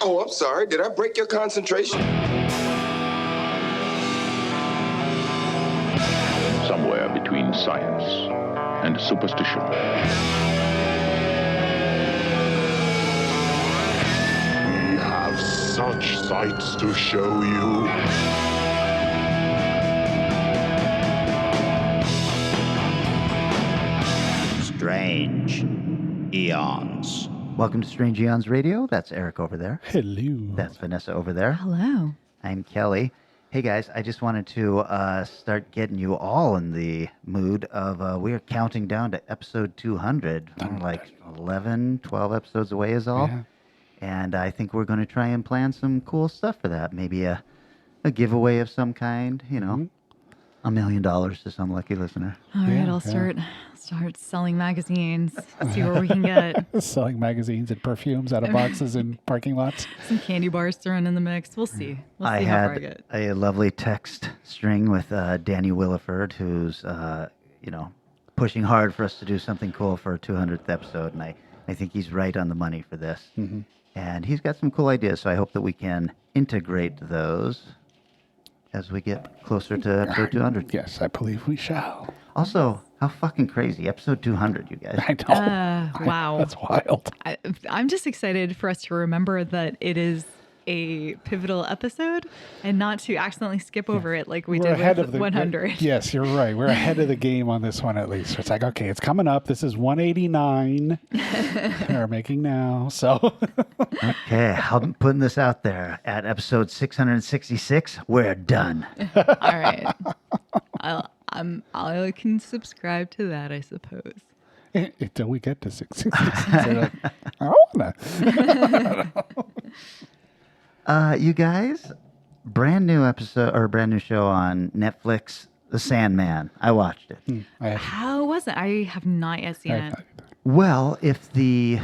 Oh, I'm sorry. Did I break your concentration? Somewhere between science and superstition. We have such sights to show you. Strange Eons. Welcome to Strange Eons Radio. That's Eric over there. Hello. That's Vanessa over there. Hello. I'm Kelly. Hey guys, I just wanted to start getting you all in the mood of we are counting down to episode 200. We're like 11, 12 episodes away is all. Yeah. And I think we're going to try and plan some cool stuff for that. Maybe a giveaway of some kind, you know. $1 million to some lucky listener. All right, Yeah, I'll start selling magazines. See where we can get Selling magazines and perfumes out of boxes in parking lots. some candy bars thrown in the mix. We'll see. We'll see I how far I had get. a lovely text string with Danny Williford, who's, pushing hard for us to do something cool for our 200th episode. And I think he's right on the money for this. Mm-hmm. And he's got some cool ideas, so I hope that we can integrate those as we get closer to episode 200. Yes, I believe we shall. Also, how fucking crazy. Episode 200, you guys. I know. Wow. That's wild. I'm just excited for us to remember that it is a pivotal episode and not to accidentally skip over it like we We're ahead did of with 100. Yes, you're right. We're ahead of the game on this one at least. It's like, okay, it's coming up. This is 189. We're making now. So Okay, I'm putting this out there. At episode 666, we're done. All right. I can subscribe to that, I suppose. until we get to 666. Like, I wanna. You guys, brand new episode or brand new show on Netflix, The Sandman. I watched it. How was it? I have not yet seen it. Well, if the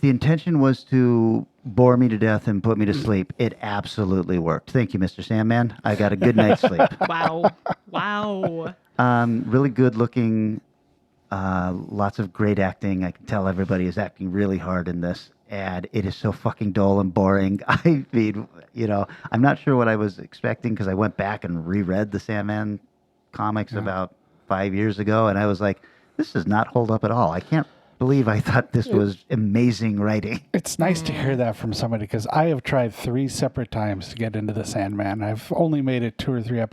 intention was to bore me to death and put me to sleep, it absolutely worked. Thank you, Mr. Sandman. I got a good night's sleep. Wow. Wow. Really good looking. Lots of great acting. I can tell everybody is acting really hard in this. And it is so fucking dull and boring. I mean, I'm not sure what I was expecting because I went back and reread the Sandman comics about 5 years ago, and I was like, this does not hold up at all. I can't believe I thought this was amazing writing. It's nice to hear that from somebody because I have tried 3 separate times to get into the Sandman. I've only made it 2 or 3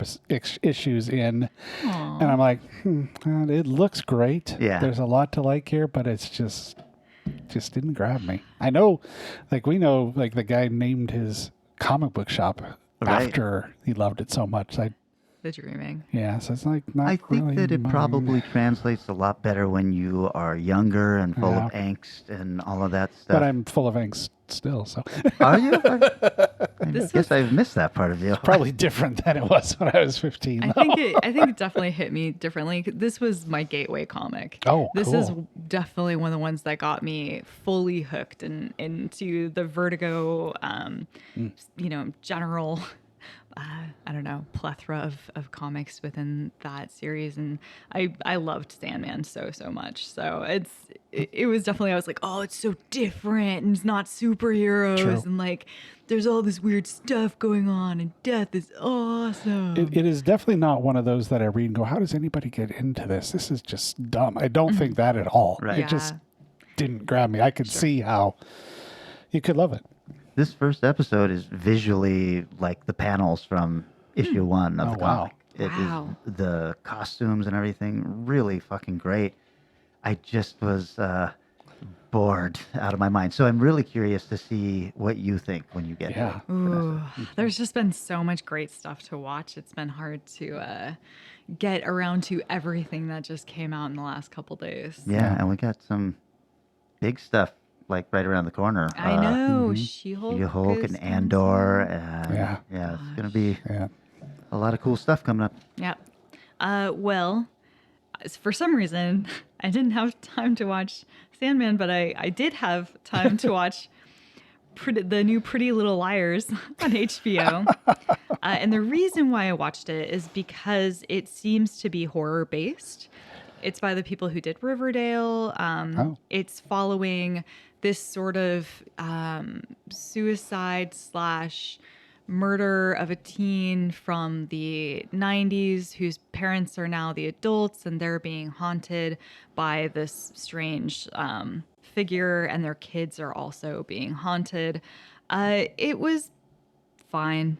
issues in, and I'm like, well, it looks great. Yeah. There's a lot to like here, but it's just didn't grab me. I know, we know, the guy named his comic book shop after he loved it so much. The dreaming. Yeah, so it's not I think really that it mine. probably translates a lot better when you are younger and full of angst and all of that stuff. But I'm full of angst still, so Are you? I guess I've missed that part of you. probably different than it was when I was 15. I think it definitely hit me differently. This was my gateway comic. Oh, this cool. is definitely one of the ones that got me fully hooked into the Vertigo, general, I don't know, plethora of comics within that series, and I loved Sandman so much. So it was definitely, I was like, oh, it's so different, and it's not superheroes, True. and there's all this weird stuff going on, and death is awesome. It is definitely not one of those that I read and go, how does anybody get into this? This is just dumb. I don't think that at all. Right. It just didn't grab me. I could see how you could love it. This first episode is visually like the panels from issue 1 of the wow. comic. It is Wow. the costumes and everything really fucking great. I just was bored out of my mind. So I'm really curious to see what you think when you get Yeah. here. Ooh, there's just been so much great stuff to watch. It's been hard to get around to everything that just came out in the last couple days. Yeah, and we got some big stuff right around the corner. I know. She-Hulk. She-Hulk is and coming Andor. soon. And yeah, it's going to be Yeah. a lot of cool stuff coming up. Yeah. Well, for some reason, I didn't have time to watch Sandman, but I did have time to watch the new Pretty Little Liars on HBO. And the reason why I watched it is because it seems to be horror based. It's by the people who did Riverdale. It's following this sort of suicide / murder of a teen from the 90s whose parents are now the adults, and they're being haunted by this strange figure, and their kids are also being haunted. It was fine.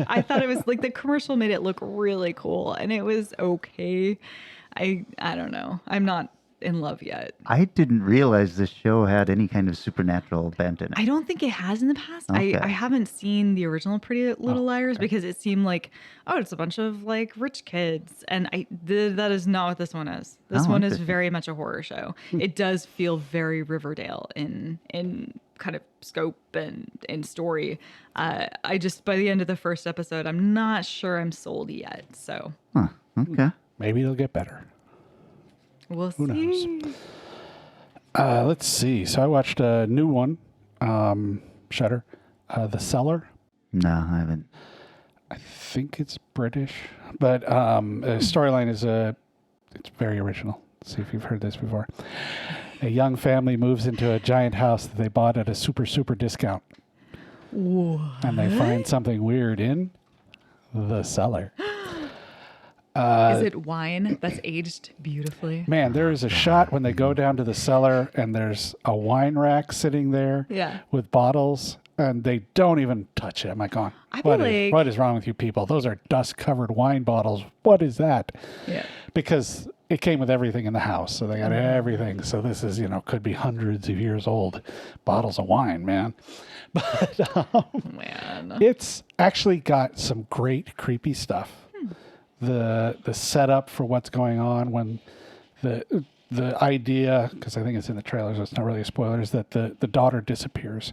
I thought it was like the commercial made it look really cool, and it was okay. I don't know. I'm not in love yet. I didn't realize this show had any kind of supernatural bent in it. I don't think it has in the past. Okay. I haven't seen the original Pretty Little Liars because it seemed like, oh, it's a bunch of like rich kids. And that is not what this one is. This one is interesting. very much a horror show. It does feel very Riverdale in kind of scope and in story. I just, by the end of the first episode, I'm not sure I'm sold yet. So Huh, okay. Maybe it'll get better. we'll Who see. knows? Let's see. So I watched a new one, Shudder, The Cellar. No, I haven't. I think it's British, but the storyline is it's very original. Let's see if you've heard this before. A young family moves into a giant house that they bought at a super discount. What? And they find something weird in the cellar. Is it wine that's aged beautifully? Man, there is a shot when they go down to the cellar and there's a wine rack sitting there Yeah. with bottles, and they don't even touch it. I'm like, going, I feel like- what is wrong with you people? Those are dust-covered wine bottles. What is that? Yeah. Because it came with everything in the house, so they got everything. So this is, could be hundreds of years old bottles of wine, man. But Man. it's actually got some great creepy stuff. The setup for what's going on when the idea, because I think it's in the trailers, so it's not really a spoiler, is that the daughter disappears.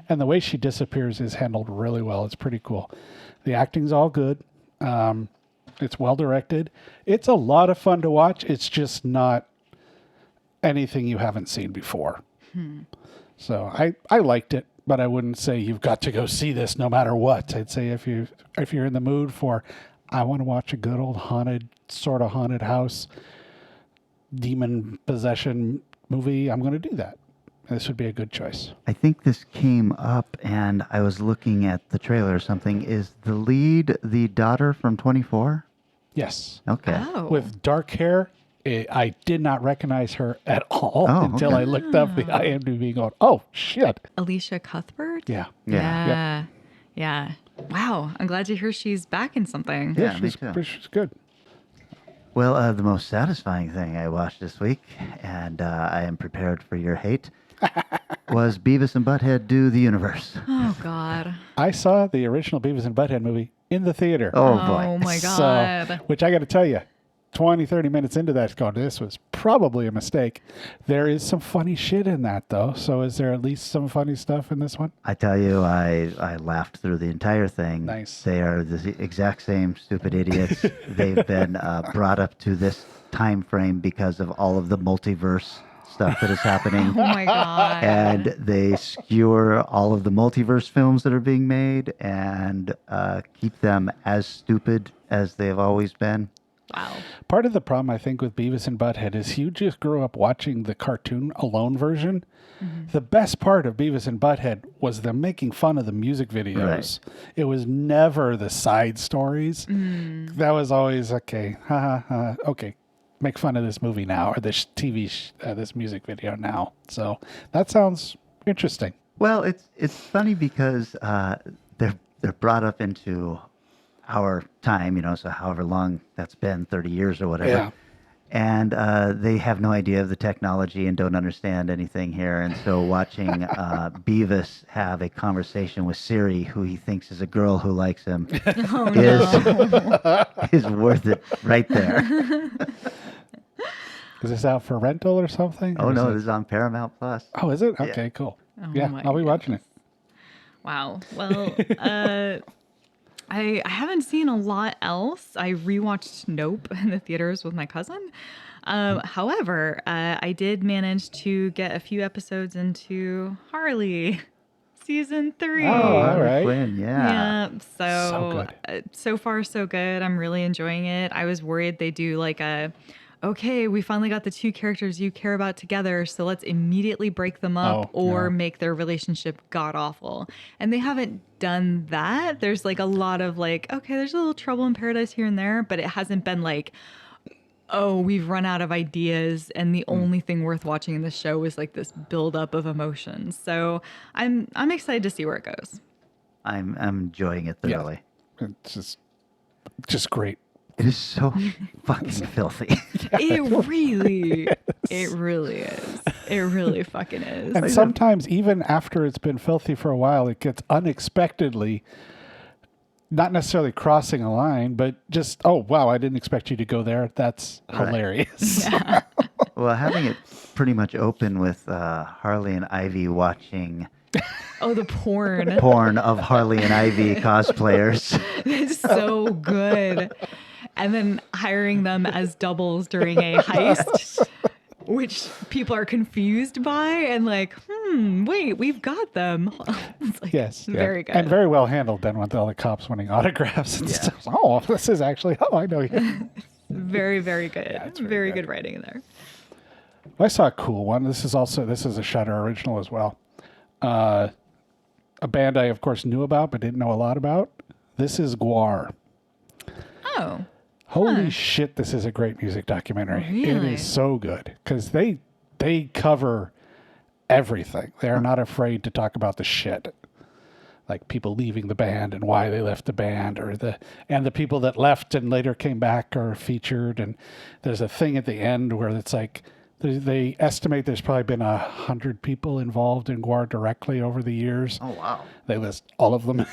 And the way she disappears is handled really well. It's pretty cool. The acting's all good. It's well directed. It's a lot of fun to watch. It's just not anything you haven't seen before. So I liked it, but I wouldn't say you've got to go see this no matter what. I'd say if you're in the mood for, I want to watch a good old haunted house demon possession movie, I'm going to do that. This would be a good choice. I think this came up, and I was looking at the trailer or something. Is the lead the daughter from 24? Yes. Okay. Oh. With dark hair. I did not recognize her at all Oh, until okay. I looked up the IMDb going, oh, shit. Alicia Cuthbert? Yeah. Yeah. Yeah. Wow. I'm glad to hear she's back in something. Yeah, me too. She's good. Well, the most satisfying thing I watched this week, and I am prepared for your hate, was Beavis and Butt-Head Do the Universe. Oh, God. I saw the original Beavis and Butt-Head movie in the theater. Oh, Oh, boy. my God. So, which I got to tell you, 20, 30 minutes into that, going, this was probably a mistake. There is some funny shit in that, though. So is there at least some funny stuff in this one? I tell you, I laughed through the entire thing. Nice. They are the exact same stupid idiots. They've been brought up to this time frame because of all of the multiverse stuff that is happening. Oh, my God. And they skewer all of the multiverse films that are being made and keep them as stupid as they've always been. Wow. Part of the problem, I think, with Beavis and Butt-Head is you just grew up watching the cartoon alone version. The best part of Beavis and Butt-Head was them making fun of the music videos. Right. It was never the side stories. That was always, okay, okay, make fun of this movie now, or this this music video now. So that sounds interesting. Well, it's funny because they're brought up into our time, so however long that's been, 30 years or whatever. Yeah. And they have no idea of the technology and don't understand anything here. And so watching Beavis have a conversation with Siri, who he thinks is a girl who likes him, is worth it right there. Is this out for rental or something? Oh, Or no, is it is on Paramount Plus. Oh, is it? Okay, cool. Oh Yeah, my I'll be watching it. Wow. Well, I haven't seen a lot else. I rewatched Nope in the theaters with my cousin. However, I did manage to get a few episodes into Harley season 3. Oh, all right. Quinn, yeah. Yeah. So good. so far so good. I'm really enjoying it. I was worried they do like a okay, we finally got the two characters you care about together, so let's immediately break them up or make their relationship god awful. And they haven't done that. There's like a lot of like, okay, there's a little trouble in paradise here and there, but it hasn't been like, oh, we've run out of ideas and the only thing worth watching in this show is like this buildup of emotions. So I'm excited to see where it goes. I'm enjoying it thoroughly. Yeah. It's just great. It is so fucking filthy. It really is. It really fucking is. And sometimes even after it's been filthy for a while, it gets unexpectedly, not necessarily crossing a line, but just, oh, wow, I didn't expect you to go there. That's hilarious. Yeah. Well, having it pretty much open with Harley and Ivy watching Oh, the porn. porn of Harley and Ivy cosplayers. It's so good. And then hiring them as doubles during a heist, which people are confused by and like, wait, we've got them. It's like, Yes. very good. And very well handled then with all the cops winning autographs and stuff. Oh, this is actually, I know you. Very, very good. Yeah, it's very very good writing in there. I saw a cool one. This is a Shudder original as well. A band I, of course, knew about but didn't know a lot about. This is GWAR. Oh. Holy shit, this is a great music documentary. It Really? is so good because they cover everything. They're not afraid to talk about the shit. Like people leaving the band and why they left the band, or the people that left and later came back are featured. And there's a thing at the end where it's like they estimate there's probably been 100 people involved in GWAR directly over the years. Oh, wow. They list all of them,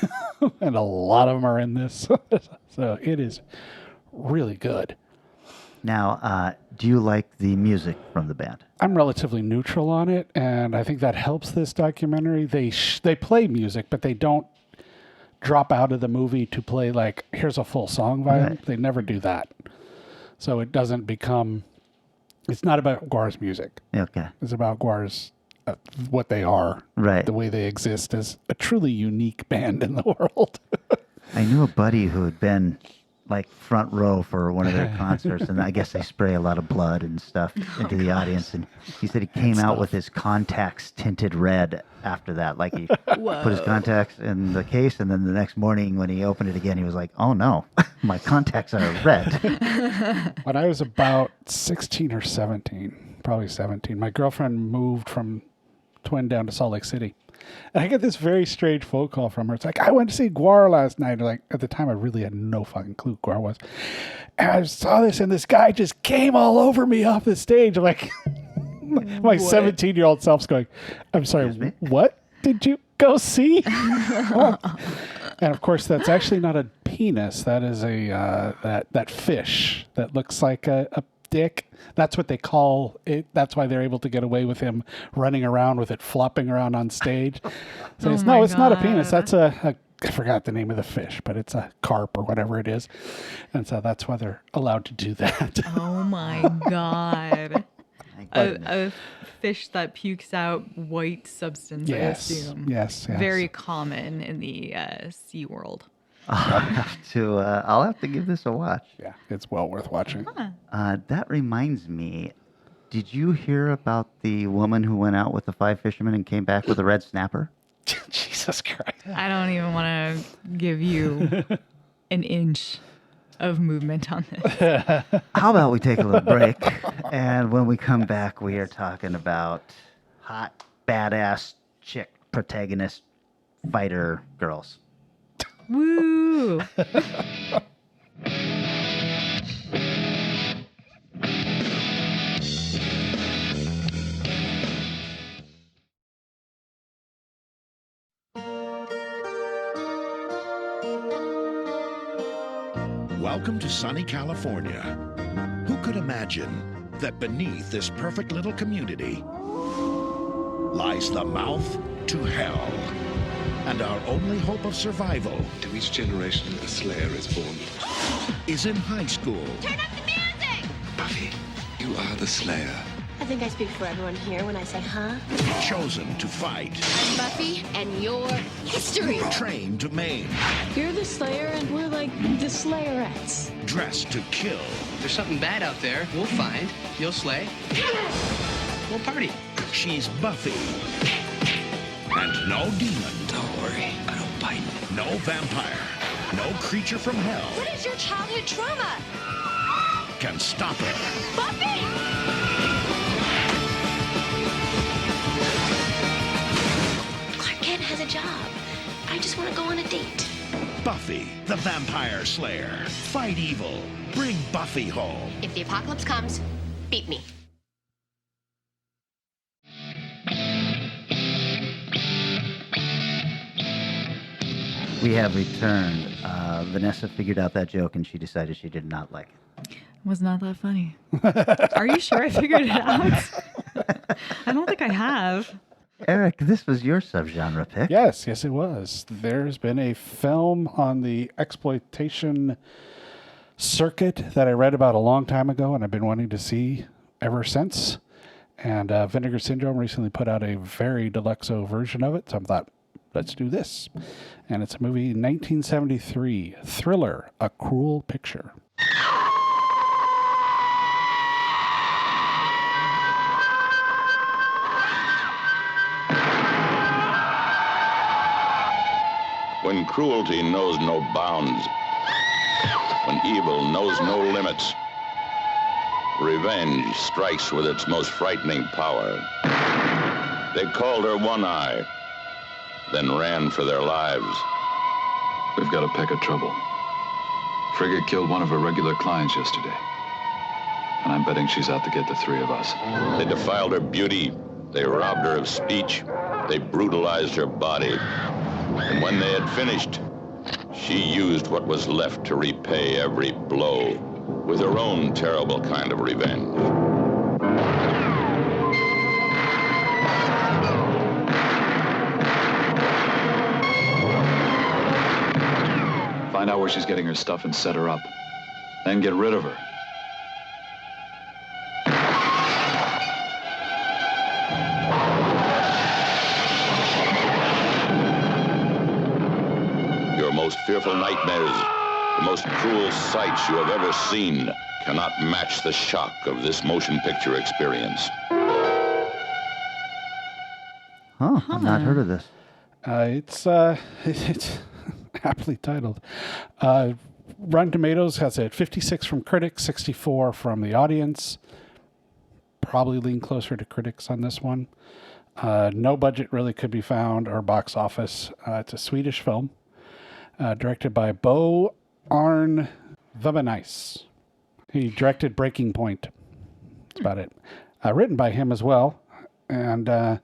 and a lot of them are in this. So it is really good. Now, do you like the music from the band? I'm relatively neutral on it, and I think that helps this documentary. They play music, but they don't drop out of the movie to play like, here's a full song by them. Right. They never do that. So it doesn't become, it's not about GWAR's music. Okay. It's about GWAR's, what they are. Right. The way they exist as a truly unique band in the world. I knew a buddy who had been like front row for one of their concerts, and I guess they spray a lot of blood and stuff into the audience. And he said he came out with his contacts tinted red after that. Like he put his contacts in the case, and then the next morning when he opened it again, he was like, "Oh no, my contacts are red." When I was about 16 or 17, probably 17, my girlfriend moved from Twin down to Salt Lake City. And I get this very strange phone call from her. It's like, I went to see GWAR last night. Like, at the time, I really had no fucking clue who GWAR was. And I saw this, and this guy just came all over me off the stage. I'm like, my 17-year-old self's going, I'm sorry, Excuse me? what did you go see? Oh. And, of course, that's actually not a penis. That is that fish that looks like a dick. That's what they call it. That's why they're able to get away with him running around with it flopping around on stage. So it's not a penis. That's I forgot the name of the fish, but it's a carp or whatever it is. And so that's why they're allowed to do that. Oh my God. Thank goodness. A fish that pukes out white substance, I assume. Yes. Very common in the sea world. I'll have to give this a watch. Yeah, it's well worth watching. That reminds me, did you hear about the woman who went out with the 5 fishermen and came back with a red snapper? Jesus Christ. I don't even want to give you an inch of movement on this. How about we take a little break, and when we come back, we are talking about hot, badass chick protagonist fighter girls. Woo! Welcome to sunny California. Who could imagine that beneath this perfect little community lies the mouth to hell, and our only hope of survival To each generation, a slayer is born. is in high school. Turn up the music! Buffy, you are the slayer. Are think I speak for everyone here when I say, huh? Chosen to fight. I'm Buffy, and you're history. Trained to maim. You're the Slayer, and we're like the Slayerettes. Dressed to kill. There's something bad out there. We'll find. You'll slay. We'll party. She's Buffy. And no demon. Don't worry. I don't bite. No vampire. No creature from hell What is your childhood trauma? can stop her. Buffy! Clark Kent has a job. I just want to go on a date. Buffy, the Vampire Slayer. Fight evil. Bring Buffy home. If the apocalypse comes, beat me. We have returned. Vanessa figured out that joke and she decided she did not like it. Was not that funny. Are you sure I figured it out? I don't think I have. Eric, this was your subgenre pick. Yes, it was. There's been a film on the exploitation circuit that I read about a long time ago, and I've been wanting to see ever since. And Vinegar Syndrome recently put out a very deluxo version of it, so I thought, let's do this. And it's a movie, 1973, Thriller, A Cruel Picture. When cruelty knows no bounds, when evil knows no limits, revenge strikes with its most frightening power. They called her One Eye, then ran for their lives. We've got a peck of trouble. Frigga killed one of her regular clients yesterday, and I'm betting she's out to get the three of us. They defiled her beauty, they robbed her of speech, they brutalized her body. And when they had finished, she used what was left to repay every blow with her own terrible kind of revenge. Find out where she's getting her stuff and set her up. Then get rid of her. Your most fearful nightmares, the most cruel sights you have ever seen, cannot match the shock of this motion picture experience. I've not heard of this. It's aptly titled. Rotten Tomatoes has a 56 from critics, 64 from the audience. Probably lean closer to critics on this one. No budget really could be found or box office. It's a Swedish film. Directed by Bo Arn Vebenice. He directed Breaking Point. That's about it. Written by him as well. And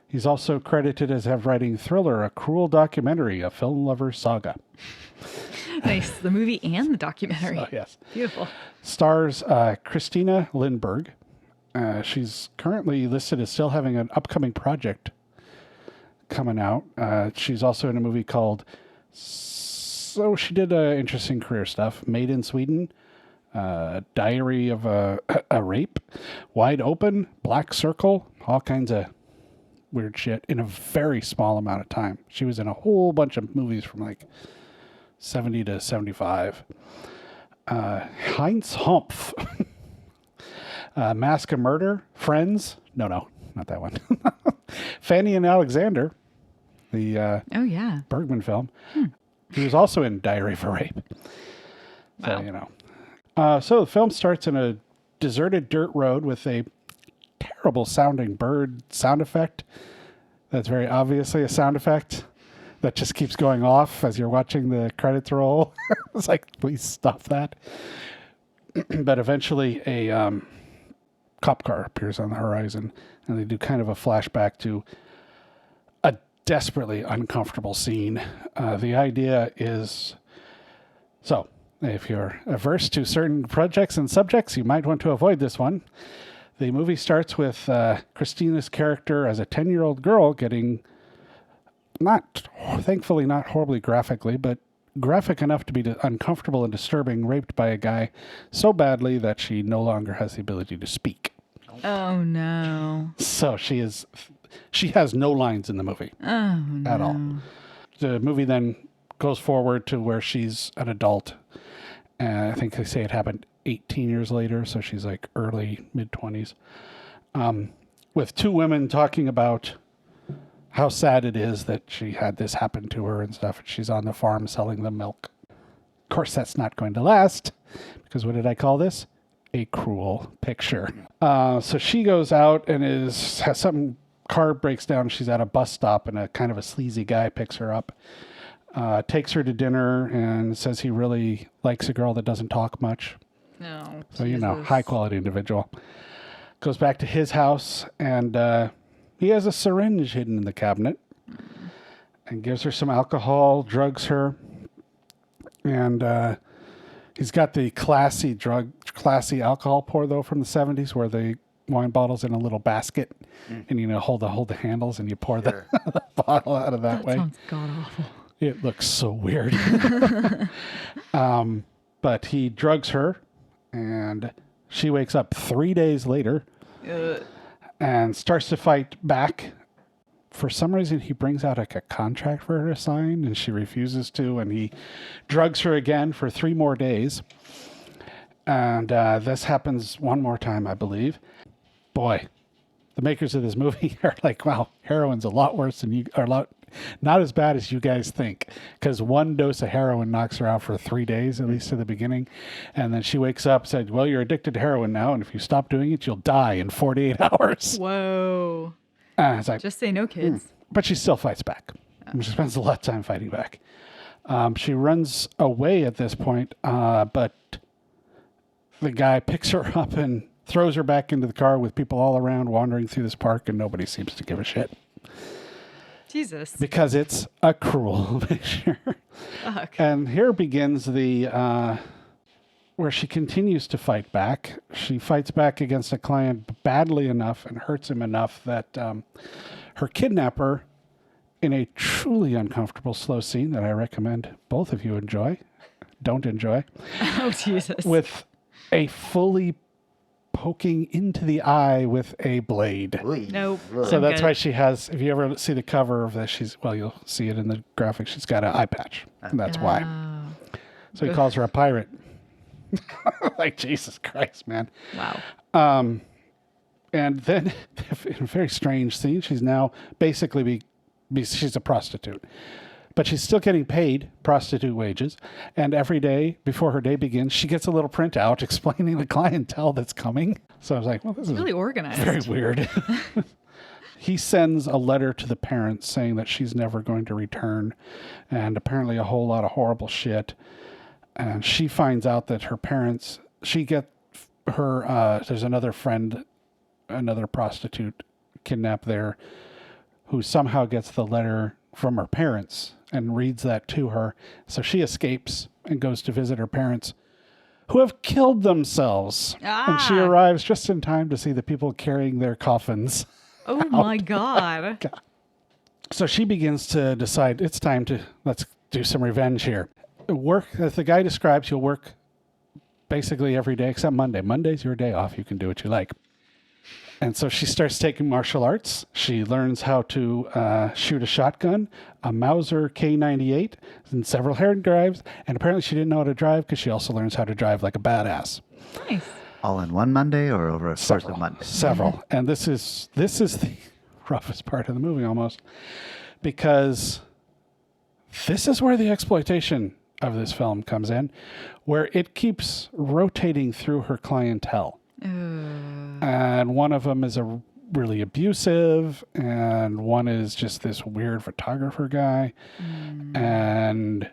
he's also credited as writing Thriller, A Cruel Documentary, a film lover saga. Nice. The movie and the documentary. Oh, yes. Beautiful. Stars Christina Lindberg. She's currently listed as still having an upcoming project coming out. She's also in a movie called... So she did interesting career stuff. Made in Sweden, Diary of a Rape, Wide Open, Black Circle, all kinds of weird shit in a very small amount of time. She was in a whole bunch of movies from like 70 to 75. Heinz Humph, Mask of Murder, Friends. No, not that one. Fanny and Alexander, the Bergman film. He was also in Diary of a Rape. So, Wow. So the film starts in a deserted dirt road with a terrible sounding bird sound effect. That's very obviously a sound effect that just keeps going off as you're watching the credits roll. It's like, please stop that. But eventually a cop car appears on the horizon, and they do kind of a flashback to a desperately uncomfortable scene. The idea is, so if you're averse to certain projects and subjects, you might want to avoid this one. The movie starts with Christina's character as a 10-year-old girl getting, thankfully not horribly graphically, but graphic enough to be uncomfortable and disturbing, raped by a guy so badly that she no longer has the ability to speak. Oh no. So she has no lines in the movie at all. The movie then goes forward to where she's an adult. And I think they say it happened 18 years later. So she's like early, mid-20s. With two women talking about how sad it is that she had this happen to her and stuff. And she's on the farm selling them milk. Of course, that's not going to last. Because what did I call this? A cruel picture. So she goes out and has some car breaks down. She's at a bus stop and a kind of a sleazy guy picks her up, takes her to dinner and says he really likes a girl that doesn't talk much. No. So, high quality individual. Goes back to his house and he has a syringe hidden in the cabinet and gives her some alcohol, drugs her. And he's got the classy alcohol pour, though, from the 70s where the wine bottle's in a little basket and, hold the handles and you pour the bottle out of that way. Sounds god-awful. It looks so weird. But he drugs her and she wakes up 3 days later and starts to fight back. For some reason, he brings out like a contract for her to sign and she refuses to. And he drugs her again for 3 more days. And this happens one more time, I believe. Boy, the makers of this movie are like, wow, heroin's a lot worse than not as bad as you guys think. Because 1 dose of heroin knocks her out for 3 days, at least at the beginning. And then she wakes up and said, well, you're addicted to heroin now. And if you stop doing it, you'll die in 48 hours. Whoa. It's like, just say no, kids. But she still fights back. She spends a lot of time fighting back. She runs away at this point, but the guy picks her up and throws her back into the car with people all around wandering through this park, and nobody seems to give a shit. Jesus. Because it's a cruel picture. Fuck. And here begins the where she continues to fight back. She fights back against a client badly enough and hurts him enough that her kidnapper, in a truly uncomfortable slow scene that I recommend both of you don't enjoy. Oh, Jesus. With a fully poking into the eye with a blade. Nope. So that's why she has, if you ever see the cover of this, you'll see it in the graphics, she's got an eye patch. And that's why. So he calls her a pirate. Like, Jesus Christ, man. Wow. And then, in a very strange scene, she's now basically, she's a prostitute. But she's still getting paid prostitute wages. And every day, before her day begins, she gets a little printout explaining the clientele that's coming. So I was like, well, this is really organized. Very weird. He sends a letter to the parents saying that she's never going to return. And apparently a whole lot of horrible shit. And she finds out that her parents, there's another friend, another prostitute kidnapped there, who somehow gets the letter from her parents and reads that to her. So she escapes and goes to visit her parents, who have killed themselves. And she arrives just in time to see the people carrying their coffins. Oh my God. So she begins to decide let's do some revenge here. Work, as the guy describes, you'll work basically every day except Monday. Monday's your day off. You can do what you like. And so she starts taking martial arts. She learns how to shoot a shotgun, a Mauser K98, and several hair drives. And apparently she didn't know how to drive because she also learns how to drive like a badass. Nice. All in one Monday or over a course of Mondays? Several. And this is the roughest part of the movie almost, because this is where the exploitation of this film comes in, where it keeps rotating through her clientele. And one of them is a really abusive, and one is just this weird photographer guy. And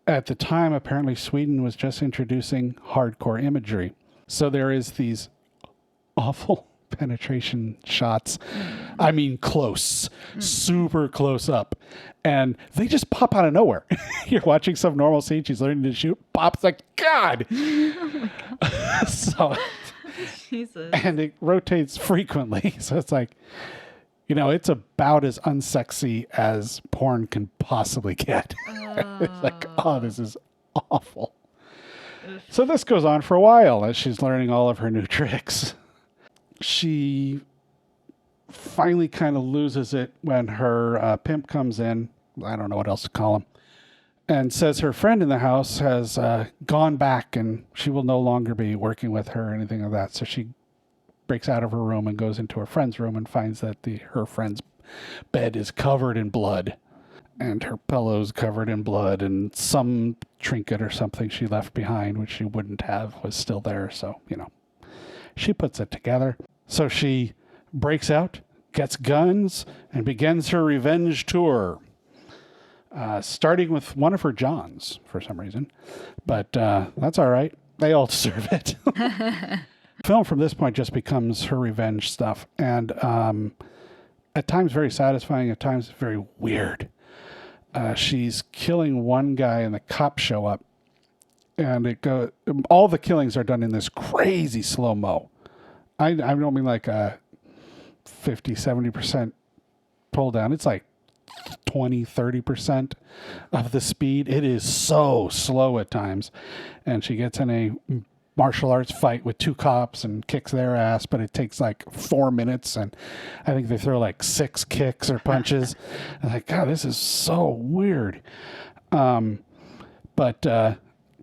at the time, apparently Sweden was just introducing hardcore imagery. So there is these awful penetration shots. I mean, close, super close up. And they just pop out of nowhere. You're watching some normal scene. She's learning to shoot. Pops like, God. Oh my God. So, Jesus. And it rotates frequently. So it's like, it's about as unsexy as porn can possibly get. It's like, oh, this is awful. So this goes on for a while as she's learning all of her new tricks. she finally kind of loses it when her pimp comes in. I don't know what else to call him. And says her friend in the house has gone back and she will no longer be working with her or anything like that. So she breaks out of her room and goes into her friend's room and finds that her friend's bed is covered in blood. And her pillow's covered in blood, and some trinket or something she left behind, which she wouldn't have, was still there. So, she puts it together. So she breaks out, gets guns, and begins her revenge tour. Starting with one of her Johns, for some reason. But that's all right. They all deserve it. Film from this point just becomes her revenge stuff. And at times very satisfying, at times very weird. She's killing one guy and the cops show up, and all the killings are done in this crazy slow-mo. I don't mean like a 50-70% pull down. It's like 20-30% of the speed. It is so slow at times. And she gets in a martial arts fight with two cops and kicks their ass, but it takes like 4 minutes, and I think they throw like 6 kicks or punches. I'm like, God, this is so weird. But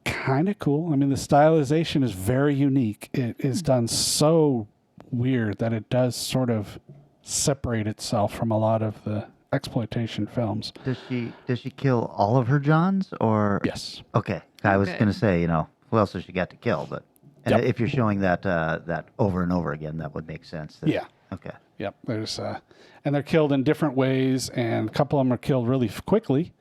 kind of cool. I mean, the stylization is very unique. It is done so weird that it does sort of separate itself from a lot of the exploitation films. Does she kill all of her Johns, or? Yes. Okay. I was going to say, who else has she got to kill? But if you're showing that over and over again, that would make sense. Yeah. Okay. Yep. There's and they're killed in different ways, and a couple of them are killed really quickly.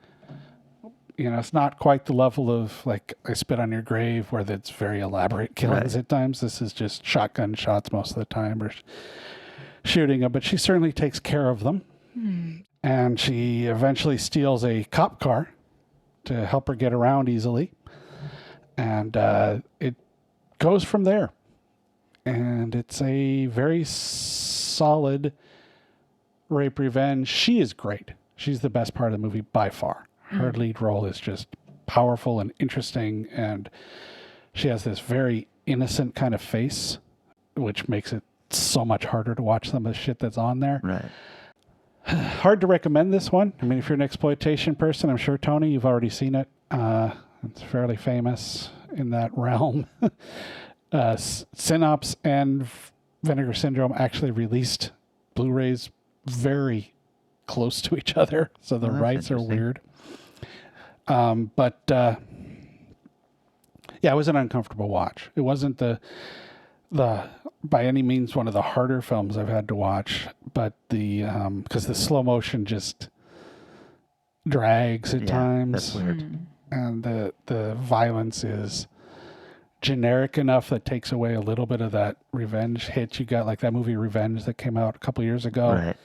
It's not quite the level of like I Spit on Your Grave, where that's very elaborate killings at times. This is just shotgun shots most of the time, or shooting them. But she certainly takes care of them, and she eventually steals a cop car to help her get around easily. And it goes from there. And it's a very solid rape revenge. She is great. She's the best part of the movie by far. Her lead role is just powerful and interesting. And she has this very innocent kind of face, which makes it so much harder to watch some of the shit that's on there. Right. Hard to recommend this one. I mean, if you're an exploitation person, I'm sure, Tony, you've already seen it. It's fairly famous in that realm. Synops and Vinegar Syndrome actually released Blu-rays very close to each other, so the rights are weird. But it was an uncomfortable watch. It wasn't the by any means one of the harder films I've had to watch, but because the slow motion just drags at times. That's weird. And the violence is generic enough that takes away a little bit of that revenge hit you got, like that movie Revenge that came out a couple years ago. Right.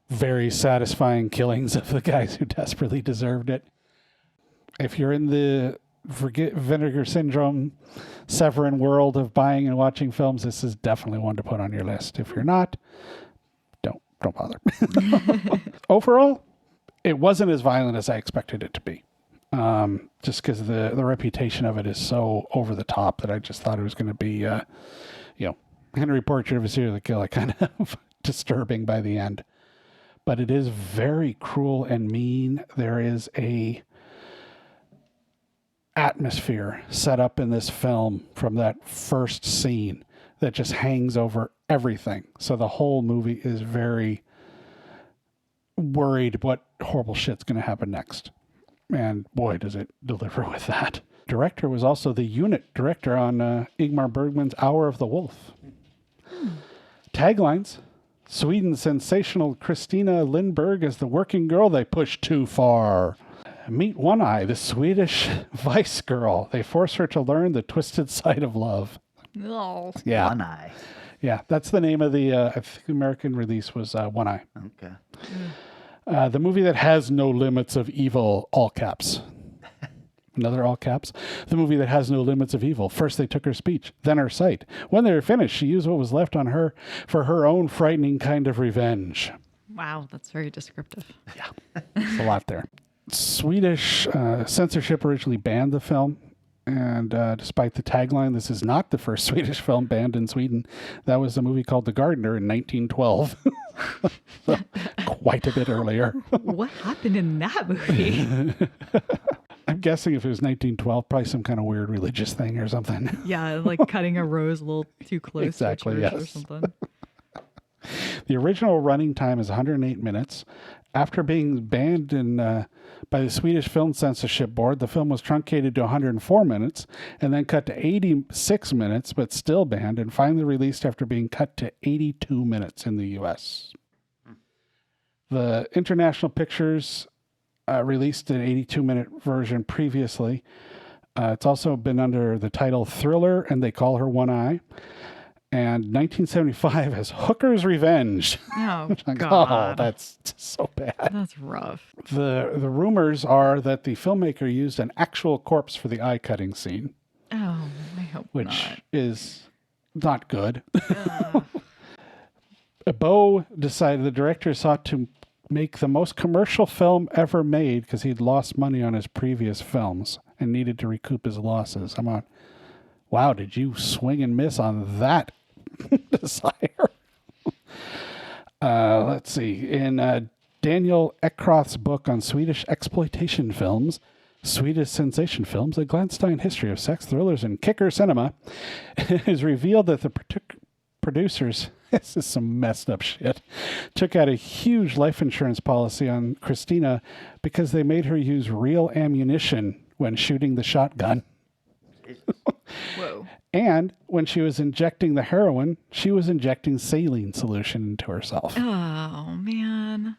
Very satisfying killings of the guys who desperately deserved it. If you're in the Vinegar Syndrome, Severin world of buying and watching films, this is definitely one to put on your list. If you're not, don't bother. Overall, it wasn't as violent as I expected it to be. Just because the reputation of it is so over the top that I just thought it was going to be, Henry Portrait of a Serial Killer, kind of disturbing by the end. But it is very cruel and mean. There is a atmosphere set up in this film from that first scene that just hangs over everything. So the whole movie is very worried what horrible shit's going to happen next. And boy, does it deliver with that. Director was also the unit director on Ingmar Bergman's Hour of the Wolf. Taglines: Sweden's sensational Christina Lindberg as the working girl they push too far. Meet One Eye, the Swedish vice girl. They force her to learn the twisted side of love. Oh. Yeah. One Eye. Yeah, that's the name of the I think American release was One Eye. Okay. The movie that has no limits of evil, all caps. Another all caps. The movie that has no limits of evil. First they took her speech, then her sight. When they were finished, she used what was left on her for her own frightening kind of revenge. Wow, that's very descriptive. Yeah, it's a lot there. Swedish censorship originally banned the film And despite the tagline, this is not the first Swedish film banned in Sweden. That was a movie called The Gardener in 1912. Quite a bit earlier. What happened in that movie? I'm guessing if it was 1912, probably some kind of weird religious thing or something. Yeah, like cutting a rose a little too close Exactly, to a church or yes. something. The original running time is 108 minutes. After being banned by the Swedish Film Censorship Board, the film was truncated to 104 minutes and then cut to 86 minutes, but still banned, and finally released after being cut to 82 minutes in the U.S. The International Pictures released an 82-minute version previously. It's also been under the title Thriller, and They Call Her One Eye. And 1975 has Hooker's Revenge. Oh, Like, God. oh, that's so bad. That's rough. The rumors are that the filmmaker used an actual corpse for the eye cutting scene, Oh, I hope which not. is not good. Bo decided, the director sought to make the most commercial film ever made because he'd lost money on his previous films and needed to recoup his losses. I'm on, wow, did you swing and miss on that desire? Let's see. In Daniel Eckroth's book on Swedish exploitation films, Swedish sensation films, a Gladstein history of sex thrillers and kicker cinema, it is revealed that the producers, this is some messed up shit, took out a huge life insurance policy on Christina because they made her use real ammunition when shooting the shotgun. Whoa. And when she was injecting the heroin, she was injecting saline solution into herself. Oh, man.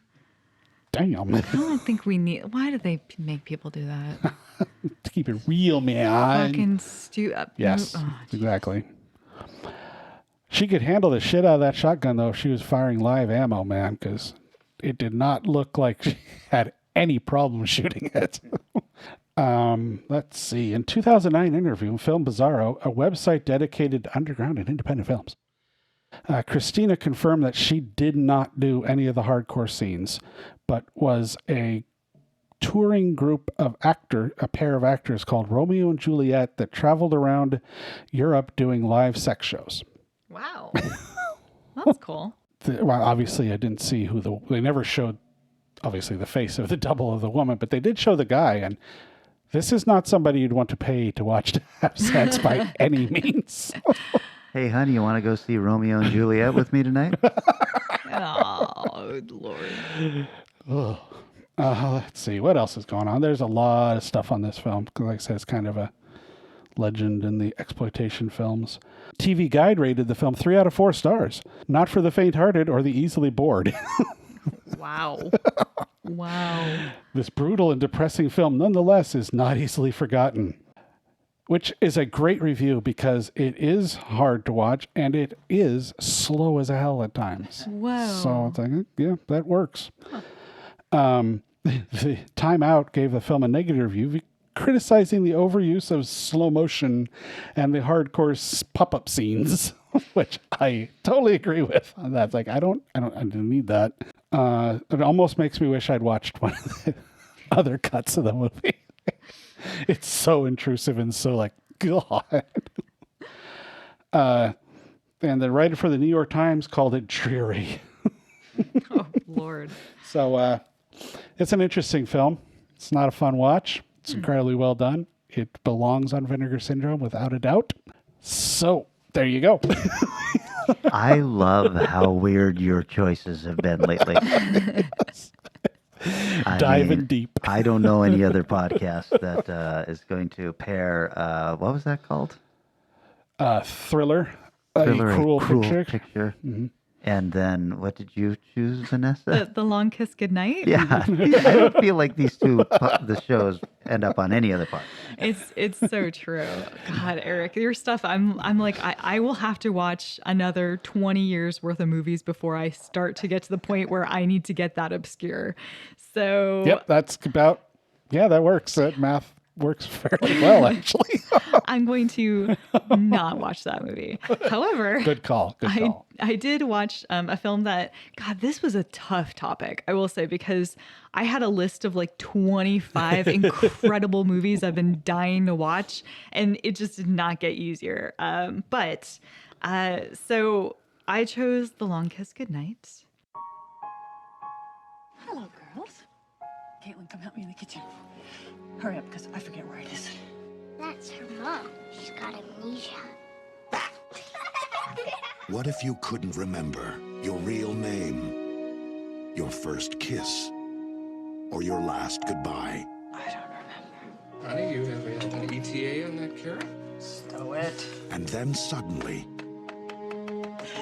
Damn. I don't think we need... Why do they make people do that? To keep it real, man. Fucking stupid. Yes, Oh, exactly. She could handle the shit out of that shotgun, though, if she was firing live ammo, man, because it did not look like she had any problem shooting it. Let's see. In 2009 interview in Film Bizarro, a website dedicated to underground and independent films, Christina confirmed that she did not do any of the hardcore scenes, but was a touring group of a pair of actors called Romeo and Juliet that traveled around Europe doing live sex shows. wow. That's cool. Well, obviously, I didn't see they never showed, obviously, the face of the double of the woman, but they did show the guy, and this is not somebody you'd want to pay to watch to have sex by any means. Hey, honey, you want to go see Romeo and Juliet with me tonight? Oh, Lord. Let's see. What else is going on? There's a lot of stuff on this film. 'Cause like I said, it's kind of a legend in the exploitation films. TV Guide rated the film 3 out of 4 stars. Not for the faint-hearted or the easily bored. Wow. Wow. This brutal and depressing film, nonetheless, is not easily forgotten. Which is a great review because it is hard to watch and it is slow as hell at times. Whoa. So it's like, yeah, that works. The Time Out gave the film a negative review, criticizing the overuse of slow motion and the hardcore pop-up scenes, which I totally agree with. That's like, I didn't need that. It almost makes me wish I'd watched one of the other cuts of the movie. It's so intrusive and so like, God. And the writer for the New York Times called it dreary. Oh, Lord. So it's an interesting film. It's not a fun watch. It's incredibly well done. It belongs on Vinegar Syndrome without a doubt. So there you go. I love how weird your choices have been lately. Diving deep. I don't know any other podcast that is going to pair, what was that called? Thriller. Thriller, A Cruel Picture. Mm-hmm. And then what did you choose, Vanessa? The Long Kiss Goodnight? Yeah. I don't feel like these the shows end up on any other part. It's so true. God, Eric, your stuff, I'm like, I will have to watch another 20 years worth of movies before I start to get to the point where I need to get that obscure. So Yep, that's about, yeah, that works. That math works fairly well, actually. I'm going to not watch that movie. However, Good call. Good call. I did watch a film that, God, this was a tough topic, I will say, because I had a list of like 25 incredible movies I've been dying to watch, and it just did not get easier. So I chose The Long Kiss Goodnight. Hello, girls. Caitlin, come help me in the kitchen. Hurry up, because I forget where it is. That's her mom. She's got amnesia. What if you couldn't remember your real name, your first kiss, or your last goodbye? I don't remember. Honey, you have an ETA on that carrot? Stow it. And then suddenly,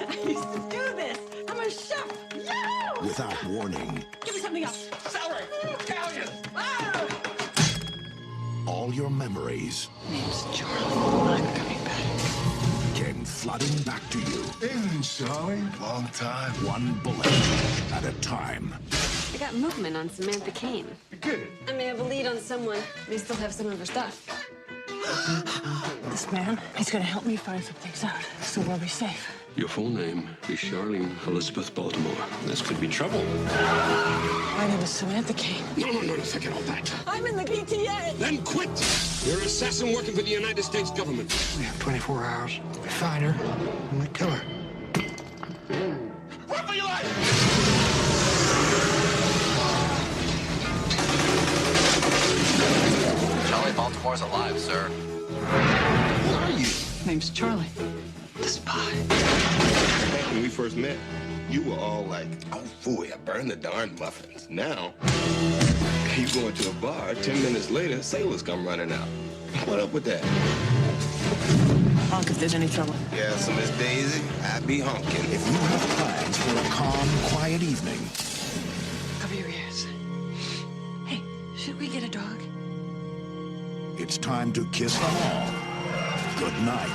I used to do this. I'm a chef. Yeah! without warning, Give me something else. Celery. Italian. Ah! all your memories Name's Charlie. I'm coming back. came flooding back to you. Evening, Charlie. Long time. One bullet at a time. I got movement on Samantha Kane. Good. I may have a lead on someone. May still have some of her stuff. This man, he's going to help me find some things out, so we'll be safe. Your full name is Charlene Elizabeth Baltimore. This could be trouble. My name is Samantha Kane. No, forget all that. I'm in the PTA. Then quit! You're an assassin working for the United States government. We have 24 hours. We find her, and we kill her. Run for your life! Charlie Baltimore's alive, sir. Who are you? Name's Charlie. The spy. Back when we first met, you were all like, oh, fool, I burned the darn muffins. Now, you go into a bar, 10 minutes later, sailors come running out. What up with that? Honk if there's any trouble. Yeah, so Miss Daisy, I'd be honking. If you have plans for a calm, quiet evening, Cover your ears. Hey, should we get a dog? it's time to kiss them all. Good night.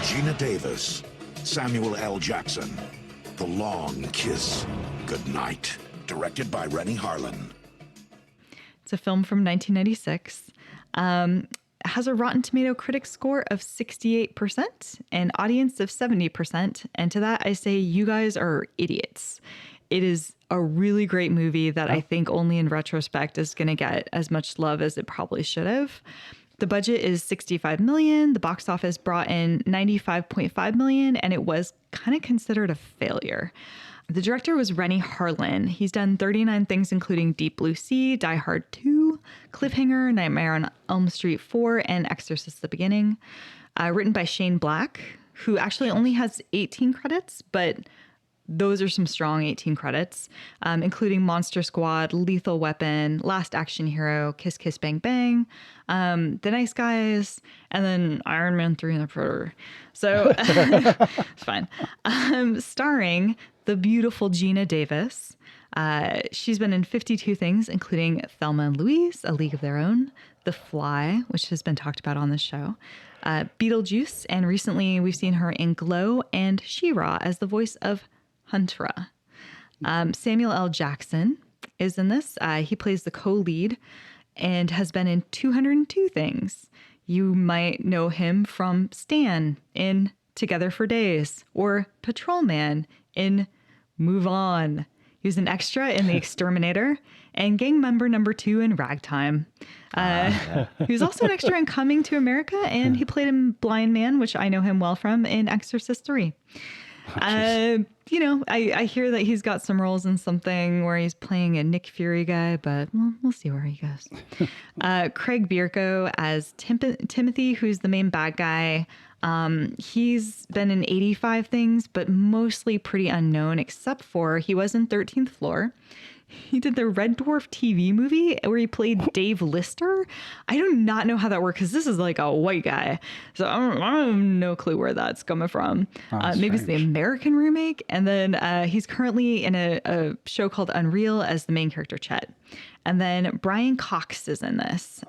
Gina Davis, Samuel L. Jackson, The Long Kiss Goodnight, directed by Rennie Harlan. It's a film from 1996. Has a Rotten Tomato critic score of 68%, an audience of 70%. And to that, I say you guys are idiots. It is a really great movie that I think only in retrospect is going to get as much love as it probably should have. The budget is $65 million. The box office brought in $95.5 million, and it was kind of considered a failure. The director was Rennie Harlan. He's done 39 things, including Deep Blue Sea, Die Hard 2, Cliffhanger, Nightmare on Elm Street 4, and Exorcist: The Beginning. Written by Shane Black, who actually only has 18 credits, but those are some strong 18 credits, including Monster Squad, Lethal Weapon, Last Action Hero, Kiss Kiss Bang Bang, The Nice Guys, and then Iron Man 3 and the Predator. So it's fine. Starring the beautiful Gina Davis. She's been in 52 things, including Thelma and Louise, A League of Their Own, The Fly, which has been talked about on the show, Beetlejuice, and recently we've seen her in Glow and She-Ra as the voice of Huntra. Samuel L. Jackson is in this. He plays the co-lead and has been in 202 things. You might know him from Stan in Together for Days or Patrolman in Move On. He was an extra in The Exterminator and gang member number 2 in Ragtime. He was also an extra in Coming to America, and he played a blind man, which I know him well from, in Exorcist 3. I hear that he's got some roles in something where he's playing a Nick Fury guy, but we'll see where he goes. Craig Bierko as Timothy, who's the main bad guy. He's been in 85 things, but mostly pretty unknown, except for he was in 13th Floor. He did the Red Dwarf TV movie where he played Dave Lister. I do not know how that works because this is like a white guy. So I have no clue where that's coming from. Maybe it's the American remake. And then he's currently in a show called Unreal as the main character, Chet. And then Brian Cox is in this.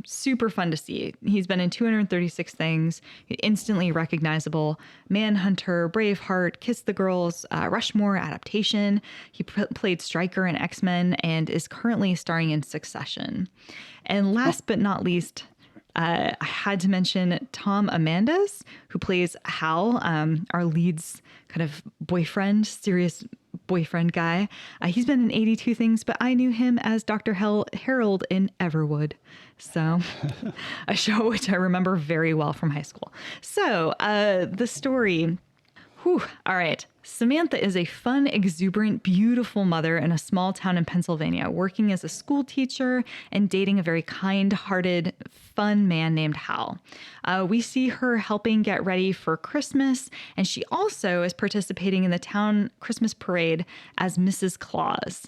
Super fun to see. He's been in 236 things. Instantly recognizable. Manhunter, Braveheart, Kiss the Girls, Rushmore adaptation. He played Stryker in X-Men and is currently starring in Succession. And last but not least, I had to mention Tom Amandas, who plays Hal, our lead's kind of boyfriend, serious boyfriend guy. He's been in 82 things, but I knew him as Dr. Harold in Everwood. So a show which I remember very well from high school. So the story... Whew. All right. Samantha is a fun, exuberant, beautiful mother in a small town in Pennsylvania, working as a school teacher and dating a very kind-hearted, fun man named Hal. We see her helping get ready for Christmas, and she also is participating in the town Christmas parade as Mrs. Claus.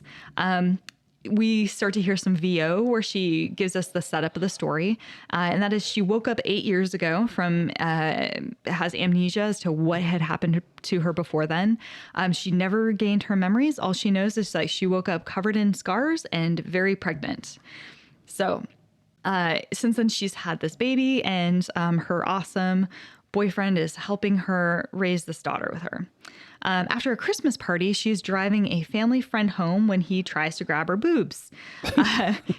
We start to hear some VO where she gives us the setup of the story. And that is she woke up 8 years ago has amnesia as to what had happened to her before then. She never regained her memories. All she knows is that she woke up covered in scars and very pregnant. So since then, she's had this baby, and her awesome boyfriend is helping her raise this daughter with her. After a Christmas party, she's driving a family friend home when he tries to grab her boobs.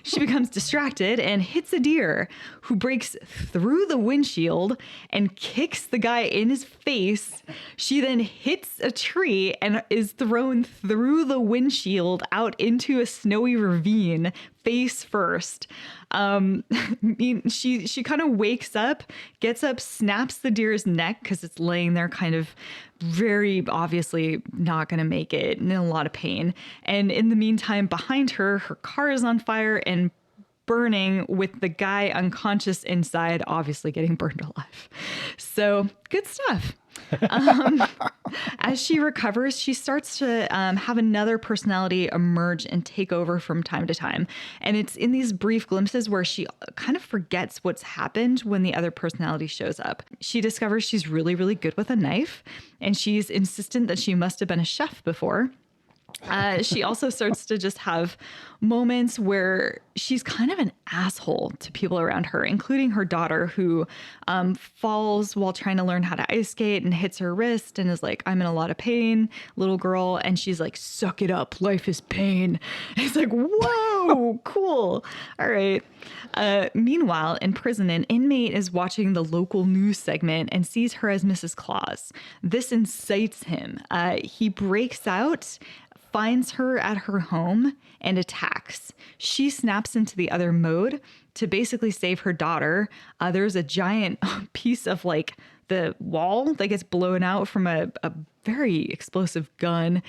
She becomes distracted and hits a deer who breaks through the windshield and kicks the guy in his face. She then hits a tree and is thrown through the windshield out into a snowy ravine, face first. She kind of wakes up, gets up, snaps the deer's neck because it's laying there kind of very obviously not going to make it, in a lot of pain. And in the meantime, behind her, her car is on fire and burning with the guy unconscious inside, obviously getting burned alive. So good stuff. As she recovers, she starts to have another personality emerge and take over from time to time. And it's in these brief glimpses where she kind of forgets what's happened when the other personality shows up. She discovers she's really, really good with a knife, and she's insistent that she must have been a chef before. She also starts to just have moments where she's kind of an asshole to people around her, including her daughter, who falls while trying to learn how to ice skate and hits her wrist and is like, I'm in a lot of pain, little girl. And she's like, suck it up. Life is pain. And it's like, whoa, cool. All right. Meanwhile, in prison, an inmate is watching the local news segment and sees her as Mrs. Claus. This incites him. He breaks out, finds her at her home, and attacks. She snaps into the other mode to basically save her daughter. There's a giant piece of like the wall that gets blown out from a very explosive gun.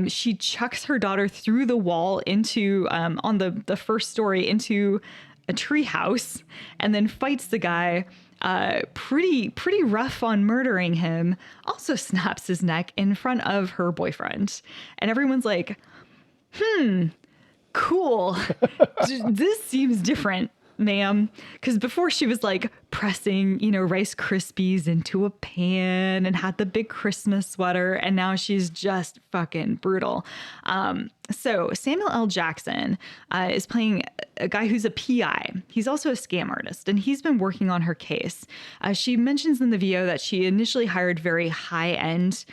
She chucks her daughter through the wall into, on the first story, into a tree house, and then fights the guy. Pretty rough on murdering him, also snaps his neck in front of her boyfriend. And everyone's like, cool. This seems different, ma'am. Because before she was like pressing, Rice Krispies into a pan and had the big Christmas sweater. And now she's just fucking brutal. So Samuel L. Jackson is playing a guy who's a PI. He's also a scam artist, and he's been working on her case. She mentions in the VO that she initially hired very high-end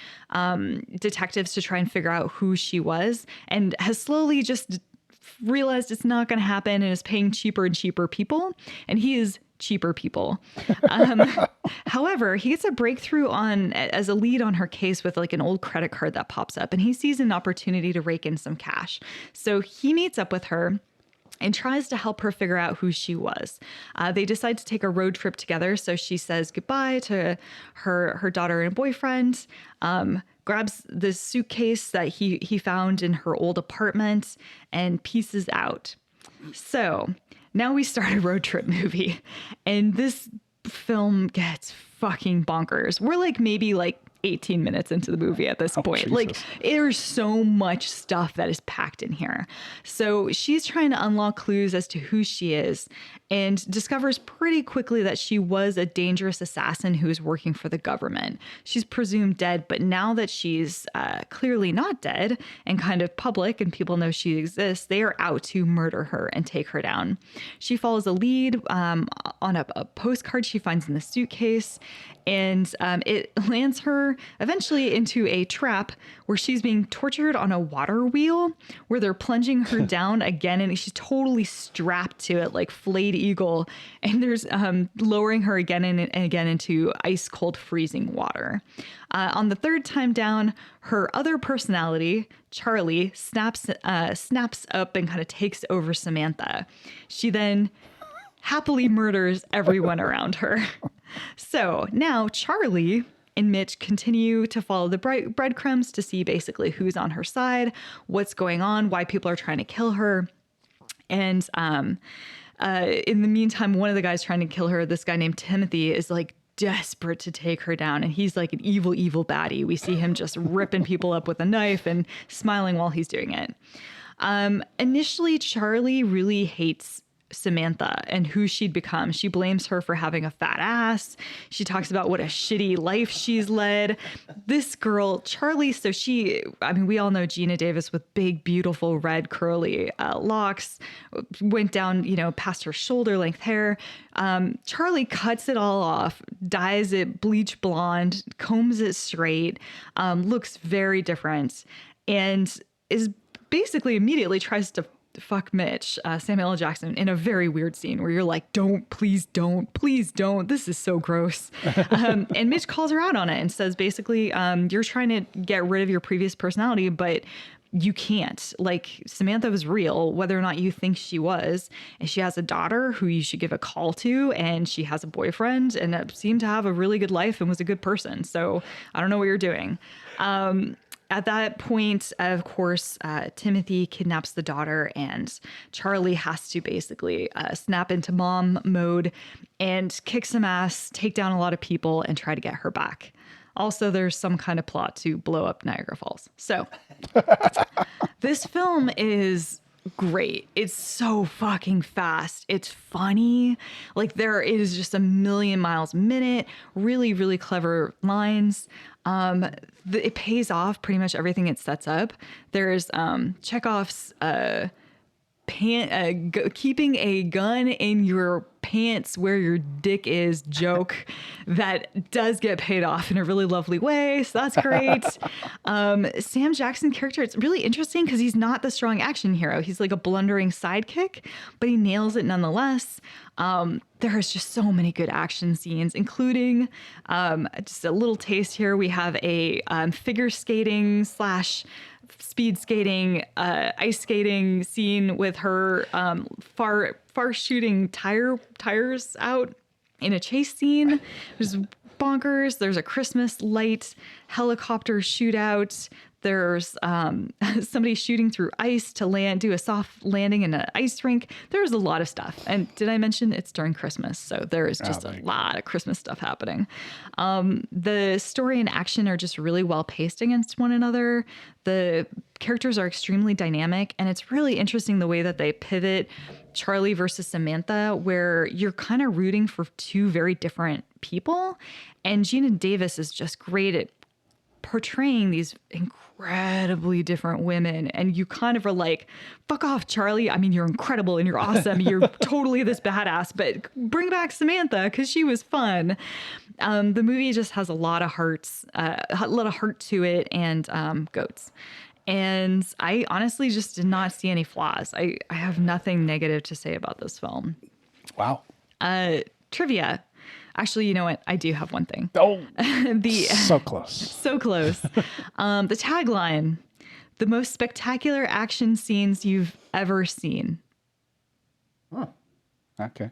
detectives to try and figure out who she was, and has slowly just realized it's not going to happen and is paying cheaper and cheaper people. And he is cheaper people. However, he gets a breakthrough as a lead on her case with like an old credit card that pops up, and he sees an opportunity to rake in some cash. So he meets up with her and tries to help her figure out who she was. They decide to take a road trip together. So she says goodbye to her daughter and boyfriend, grabs this suitcase that he found in her old apartment, and pieces out. So now we start a road trip movie, and this film gets fucking bonkers. We're like maybe like 18 minutes into the movie at this point. Jesus. Like, there's so much stuff that is packed in here. So she's trying to unlock clues as to who she is and discovers pretty quickly that she was a dangerous assassin who is working for the government. She's presumed dead, but now that she's clearly not dead and kind of public and people know she exists, they are out to murder her and take her down. She follows a lead on a postcard she finds in the suitcase, and it lands her eventually into a trap where she's being tortured on a water wheel where they're plunging her down again, and she's totally strapped to it like flayed eagle, and there's lowering her again and again into ice cold freezing water. On the third time down, her other personality, Charlie, snaps up and kind of takes over Samantha. She then happily murders everyone around her. So now Charlie and Mitch continue to follow the breadcrumbs to see basically who's on her side, what's going on, why people are trying to kill her. And in the meantime, one of the guys trying to kill her, this guy named Timothy, is like desperate to take her down. And he's like an evil, evil baddie. We see him just ripping people up with a knife and smiling while he's doing it. Initially, Charlie really hates Samantha and who she'd become. She blames her for having a fat ass. She talks about what a shitty life she's led. This girl, Charlie, we all know Gina Davis with big, beautiful, red, curly locks, went down, past her shoulder length hair. Charlie cuts it all off, dyes it bleach blonde, combs it straight, looks very different, and is basically immediately tries to fuck Mitch, Samuel L. Jackson, in a very weird scene where you're like, please don't. This is so gross. And Mitch calls her out on it and says, basically, you're trying to get rid of your previous personality, but you can't. Like, Samantha was real, whether or not you think she was. And she has a daughter who you should give a call to, and she has a boyfriend and seemed to have a really good life and was a good person. So I don't know what you're doing. At that point, of course, Timothy kidnaps the daughter, and Charlie has to basically snap into mom mode and kick some ass, take down a lot of people, and try to get her back. Also, there's some kind of plot to blow up Niagara Falls. So this film is great. It's so fucking fast. It's funny. Like, there is just a million miles a minute. Really, really clever lines. It pays off pretty much everything it sets up. There's Chekhov's keeping a gun in your pants where your dick is joke that does get paid off in a really lovely way. So that's great. Sam Jackson character, it's really interesting because he's not the strong action hero. He's like a blundering sidekick, but he nails it nonetheless. There is just so many good action scenes, including just a little taste here. We have a figure skating / speed skating, ice skating scene with her far shooting tires out in a chase scene. There's bonkers. There's a Christmas light helicopter shootout. There's somebody shooting through ice to do a soft landing in an ice rink. There's a lot of stuff. And did I mention it's during Christmas? So there is just a lot of Christmas stuff happening. The story and action are just really well paced against one another. The characters are extremely dynamic, and it's really interesting the way that they pivot Charlie versus Samantha, where you're kind of rooting for two very different people. And Gina Davis is just great at portraying these incredibly different women, and you kind of are like, fuck off, Charlie. I mean, you're incredible and you're awesome. You're totally this badass, but bring back Samantha because she was fun. The movie just has a lot of heart to it, and goats. And I honestly just did not see any flaws. I have nothing negative to say about this film. Wow. Trivia. Actually, you know what? I do have one thing. Oh, so close. So close. The tagline, the most spectacular action scenes you've ever seen. Oh, okay.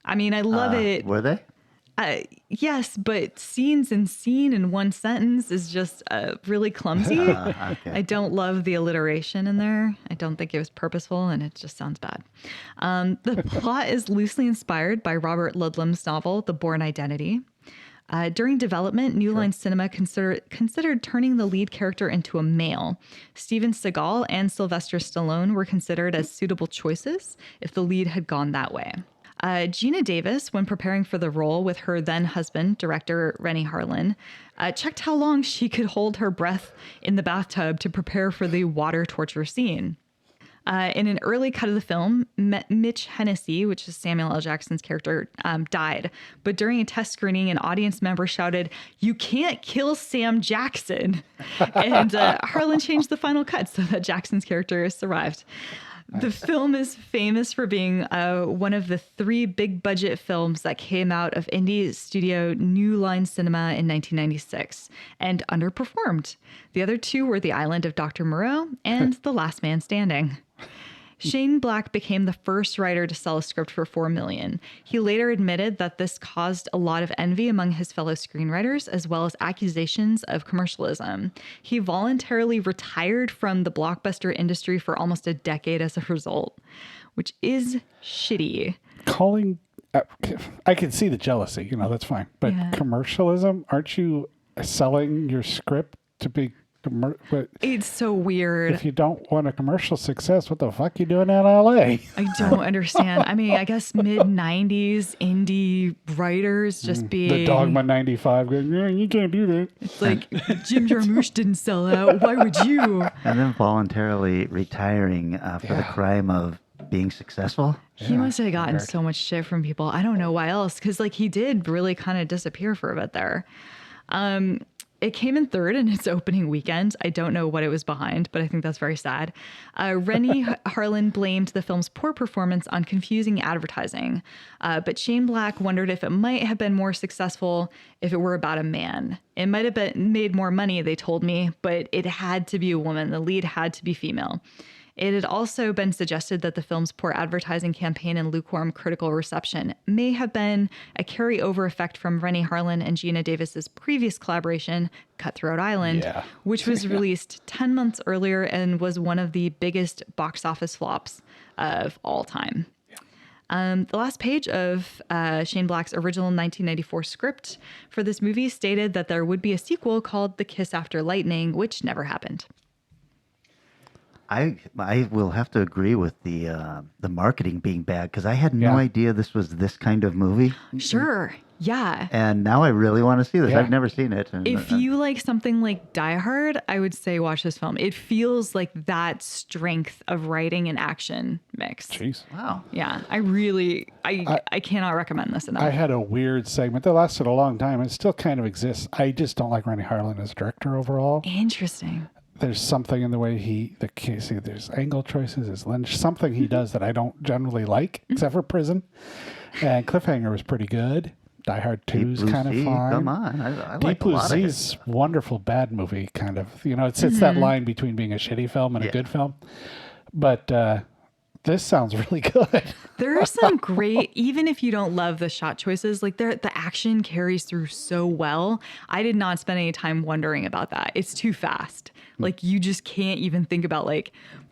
I mean, I love it. Were they? Yes, but scenes and scene in one sentence is just really clumsy. Okay. I don't love the alliteration in there. I don't think it was purposeful, and it just sounds bad. The plot is loosely inspired by Robert Ludlum's novel, The Bourne Identity. During development, New Line Cinema considered turning the lead character into a male. Steven Seagal and Sylvester Stallone were considered as suitable choices if the lead had gone that way. Gina Davis, when preparing for the role with her then husband, director Rennie Harlin, checked how long she could hold her breath in the bathtub to prepare for the water torture scene. In an early cut of the film, Mitch Hennessy, which is Samuel L. Jackson's character, died. But during a test screening, an audience member shouted, "You can't kill Sam Jackson." And Harlan changed the final cut so that Jackson's character survived. The film is famous for being one of the 3 big budget films that came out of indie studio New Line Cinema in 1996 and underperformed. The other 2 were The Island of Dr. Moreau and The Last Man Standing. Shane Black became the first writer to sell a script for $4 million. He later admitted that this caused a lot of envy among his fellow screenwriters, as well as accusations of commercialism. He voluntarily retired from the blockbuster industry for almost a decade as a result, which is shitty. I can see the jealousy, that's fine. But commercialism, aren't you selling your script to be it's so weird. If you don't want a commercial success, what the fuck you doing in LA? I don't understand. I mean, I guess mid-90s indie writers just being... The Dogma 95 going, yeah, you can't do that. It's like, Jim Jarmusch didn't sell out. Why would you? And then voluntarily retiring for the crime of being successful. He must have gotten so much shit from people. I don't know why else, because he did really kind of disappear for a bit there. It came in 3rd in its opening weekend. I don't know what it was behind, but I think that's very sad. Rennie Harlin blamed the film's poor performance on confusing advertising. But Shane Black wondered if it might have been more successful if it were about a man. It might have made more money, they told me, but it had to be a woman. The lead had to be female. It had also been suggested that the film's poor advertising campaign and lukewarm critical reception may have been a carryover effect from Rennie Harlin and Gina Davis's previous collaboration, Cutthroat Island, which was released 10 months earlier and was one of the biggest box office flops of all time. The last page of Shane Black's original 1994 script for this movie stated that there would be a sequel called The Kiss After Lightning, which never happened. I will have to agree with the marketing being bad, because I had no idea this was this kind of movie. Sure. Yeah. And now I really want to see this. I've never seen it. And, if you like something like Die Hard, I would say watch this film. It feels like that strength of writing and action mix. Jeez. Wow. Yeah. I cannot recommend this enough. I had a weird segment that lasted a long time. It still kind of exists. I just don't like Rennie Harlin as director overall. Interesting. There's something in the way there's angle choices, there's lens, something he does that I don't generally like, except for Prison. And Cliffhanger was pretty good. Die Hard 2 is kind of fun. Come on. I Deep like Blue a lot Sea's of it. wonderful bad movie, kind of. It sits that line between being a shitty film and a good film. But this sounds really good. There are some great, even if you don't love the shot choices, the action carries through so well. I did not spend any time wondering about that. It's too fast. You just can't even think about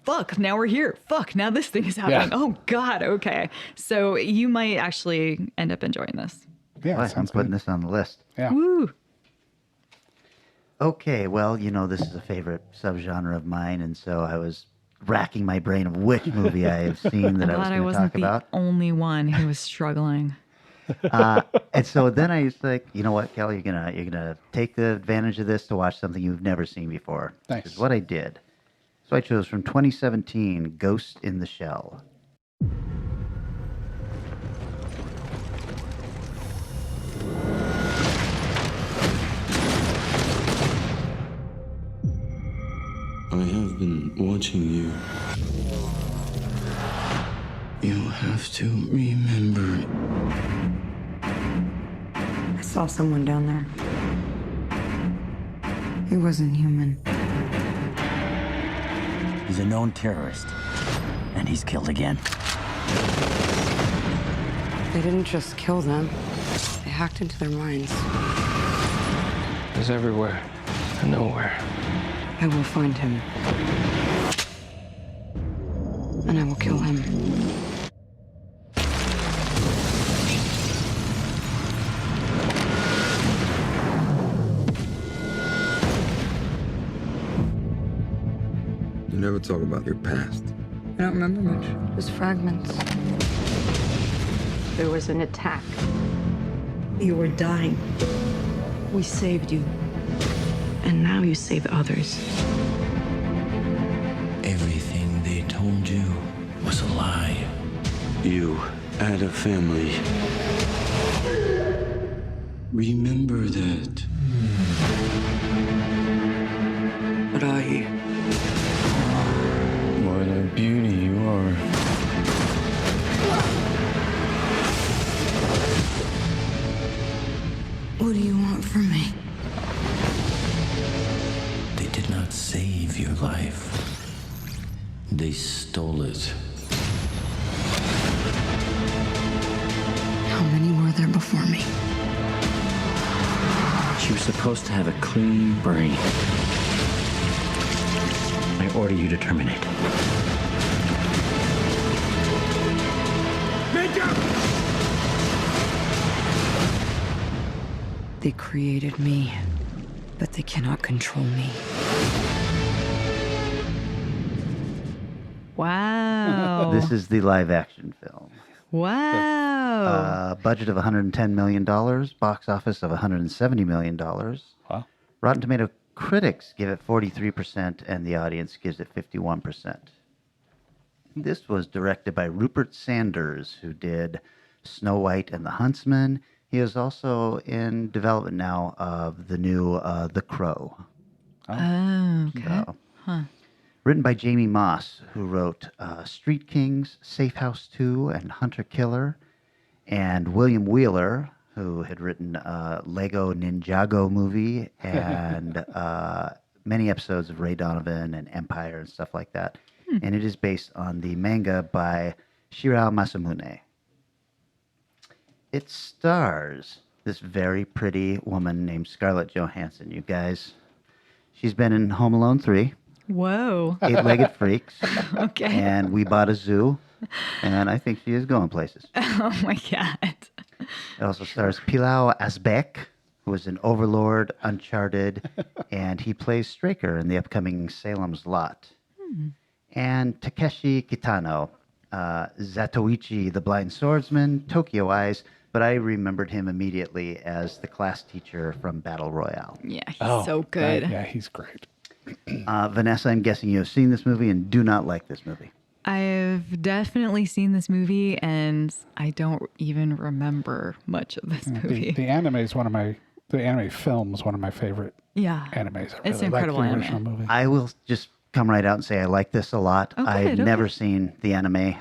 fuck, now we're here. Fuck, now this thing is happening. Yeah. Oh God, okay. So you might actually end up enjoying this. Yeah, well, I'm putting this on the list. Yeah. Woo. Okay, well, this is a favorite subgenre of mine, and so I was racking my brain of which movie I have seen that I was going to talk about. The only one who was struggling. And so then I was like, you know what, Kelly, you're gonna take the advantage of this to watch something you've never seen before. Nice. Which is what I did. So I chose from 2017, Ghost in the Shell. I have been watching you. You have to remember it. I saw someone down there. He wasn't human. He's a known terrorist, and he's killed again. They didn't just kill them. They hacked into their minds. He's everywhere and nowhere. I will find him. And I will kill him. You never talk about your past. I don't remember much. Just fragments. There was an attack. You were dying. We saved you. And now you save others. Everything they told you was a lie. You had a family. Remember that. What are you? What a beauty you are. What do you want from me? They did not save your life. They stole it. How many were there before me? She was supposed to have a clean brain. I order you to terminate. They created me, but they cannot control me. Wow. This is the live action film. Wow. Budget of $110 million, box office of $170 million. Wow. Rotten Tomato critics give it 43%, and the audience gives it 51%. This was directed by Rupert Sanders, who did Snow White and the Huntsman. He is also in development now of the new The Crow. Oh, okay. So, Huh. written by Jamie Moss, who wrote Street Kings, Safe House 2, and Hunter Killer, and William Wheeler, who had written Lego Ninjago movie and many episodes of Ray Donovan and Empire and stuff like that. And it is based on the manga by Shirao Masamune. It stars this very pretty woman named Scarlett Johansson, you guys. She's been in Home Alone 3. Whoa. Eight-Legged Freaks. Okay. And We Bought a Zoo. And I think she is going places. Oh my God. It also stars Pilau Asbæk, who is an Overlord, Uncharted, and he plays Straker in the upcoming Salem's Lot. And Takeshi Kitano, Zatoichi the Blind Swordsman, Tokyo Eyes, but I remembered him immediately as the class teacher from Battle Royale. Yeah, he's so good. Yeah, he's great. Vanessa, I'm guessing you have seen this movie and do not like this movie. I've definitely seen this movie, and I don't even remember much of this movie. The anime is the anime film is one of my favorite Yeah. animes. It's an incredible like the anime. original movie. I will just come right out and say I like this a lot. Oh, good, I've okay. never seen the anime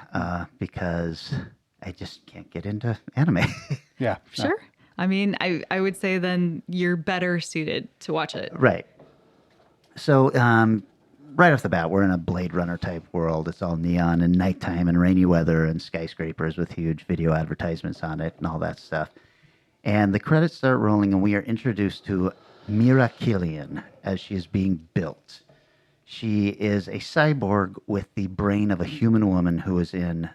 because I just can't get into anime. Yeah. Sure. I mean, I would say then you're better suited to watch it. Right. So, right off the bat, we're in a Blade Runner type world. It's all neon and nighttime and rainy weather and skyscrapers with huge video advertisements on it and all that stuff. And the credits start rolling, and we are introduced to Mira Killian as she is being built. She is a cyborg with the brain of a human woman who is in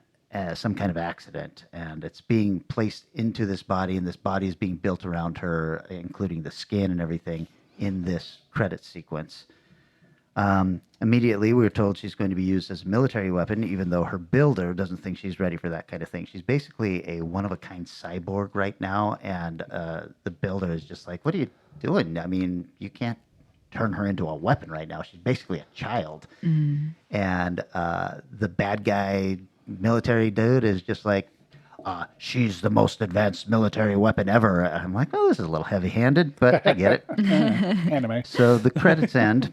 some kind of accident, and it's being placed into this body, and this body is being built around her, including the skin and everything, in this credit sequence. Immediately, we were told she's going to be used as a military weapon, even though her builder doesn't think she's ready for that kind of thing. She's basically a one-of-a-kind cyborg right now, and the builder is just like, what are you doing? I mean, you can't turn her into a weapon right now. She's basically a child. Mm. And the bad guy military dude is just like, she's the most advanced military weapon ever. I'm like, oh, this is a little heavy-handed, but I get it. Anime. So the credits end,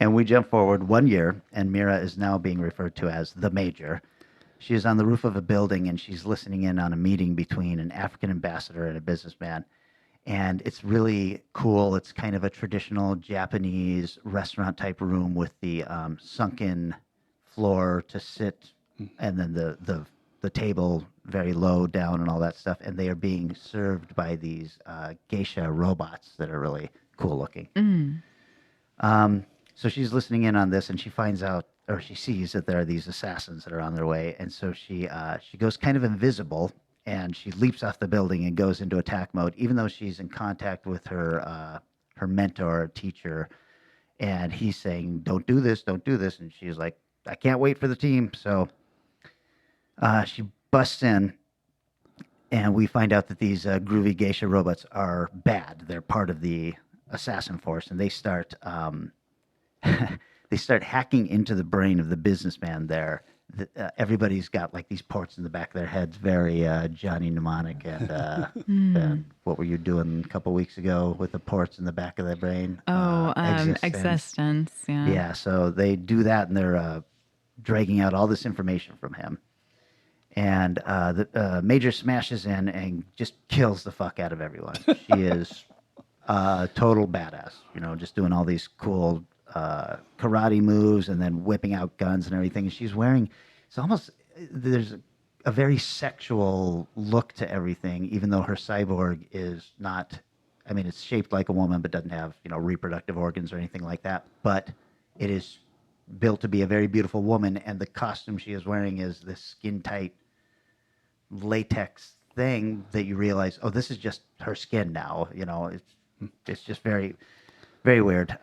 and we jump forward 1 year, and Mira is now being referred to as the Major. She is on the roof of a building, and she's listening in on a meeting between an African ambassador and a businessman. And it's really cool. It's kind of a traditional Japanese restaurant-type room with the sunken floor to sit, and then the table very low down and all that stuff. And they are being served by these geisha robots that are really cool looking. So she's listening in on this, and she finds out, or she sees that there are these assassins that are on their way. And so she goes kind of invisible, and she leaps off the building and goes into attack mode, even though she's in contact with her mentor, teacher, And he's saying, don't do this, don't do this. And she's like, I can't wait for the team. So she busts in, and we find out that these groovy geisha robots are bad. They're part of the assassin force, and they start they start hacking into the brain of the businessman there. Everybody's got like these ports in the back of their heads, very Johnny Mnemonic and what were you doing a couple weeks ago with the ports in the back of their brain? Existence. Yeah. Yeah, so they do that, and they're dragging out all this information from him. And the Major smashes in and just kills the fuck out of everyone. She is a total badass, just doing all these cool karate moves and then whipping out guns and everything. And she's wearing, there's a very sexual look to everything, even though her cyborg is not, it's shaped like a woman, but doesn't have, reproductive organs or anything like that. But it is built to be a very beautiful woman, and the costume she is wearing is this skin-tight latex thing that you realize, oh, this is just her skin now. It's just very, very weird.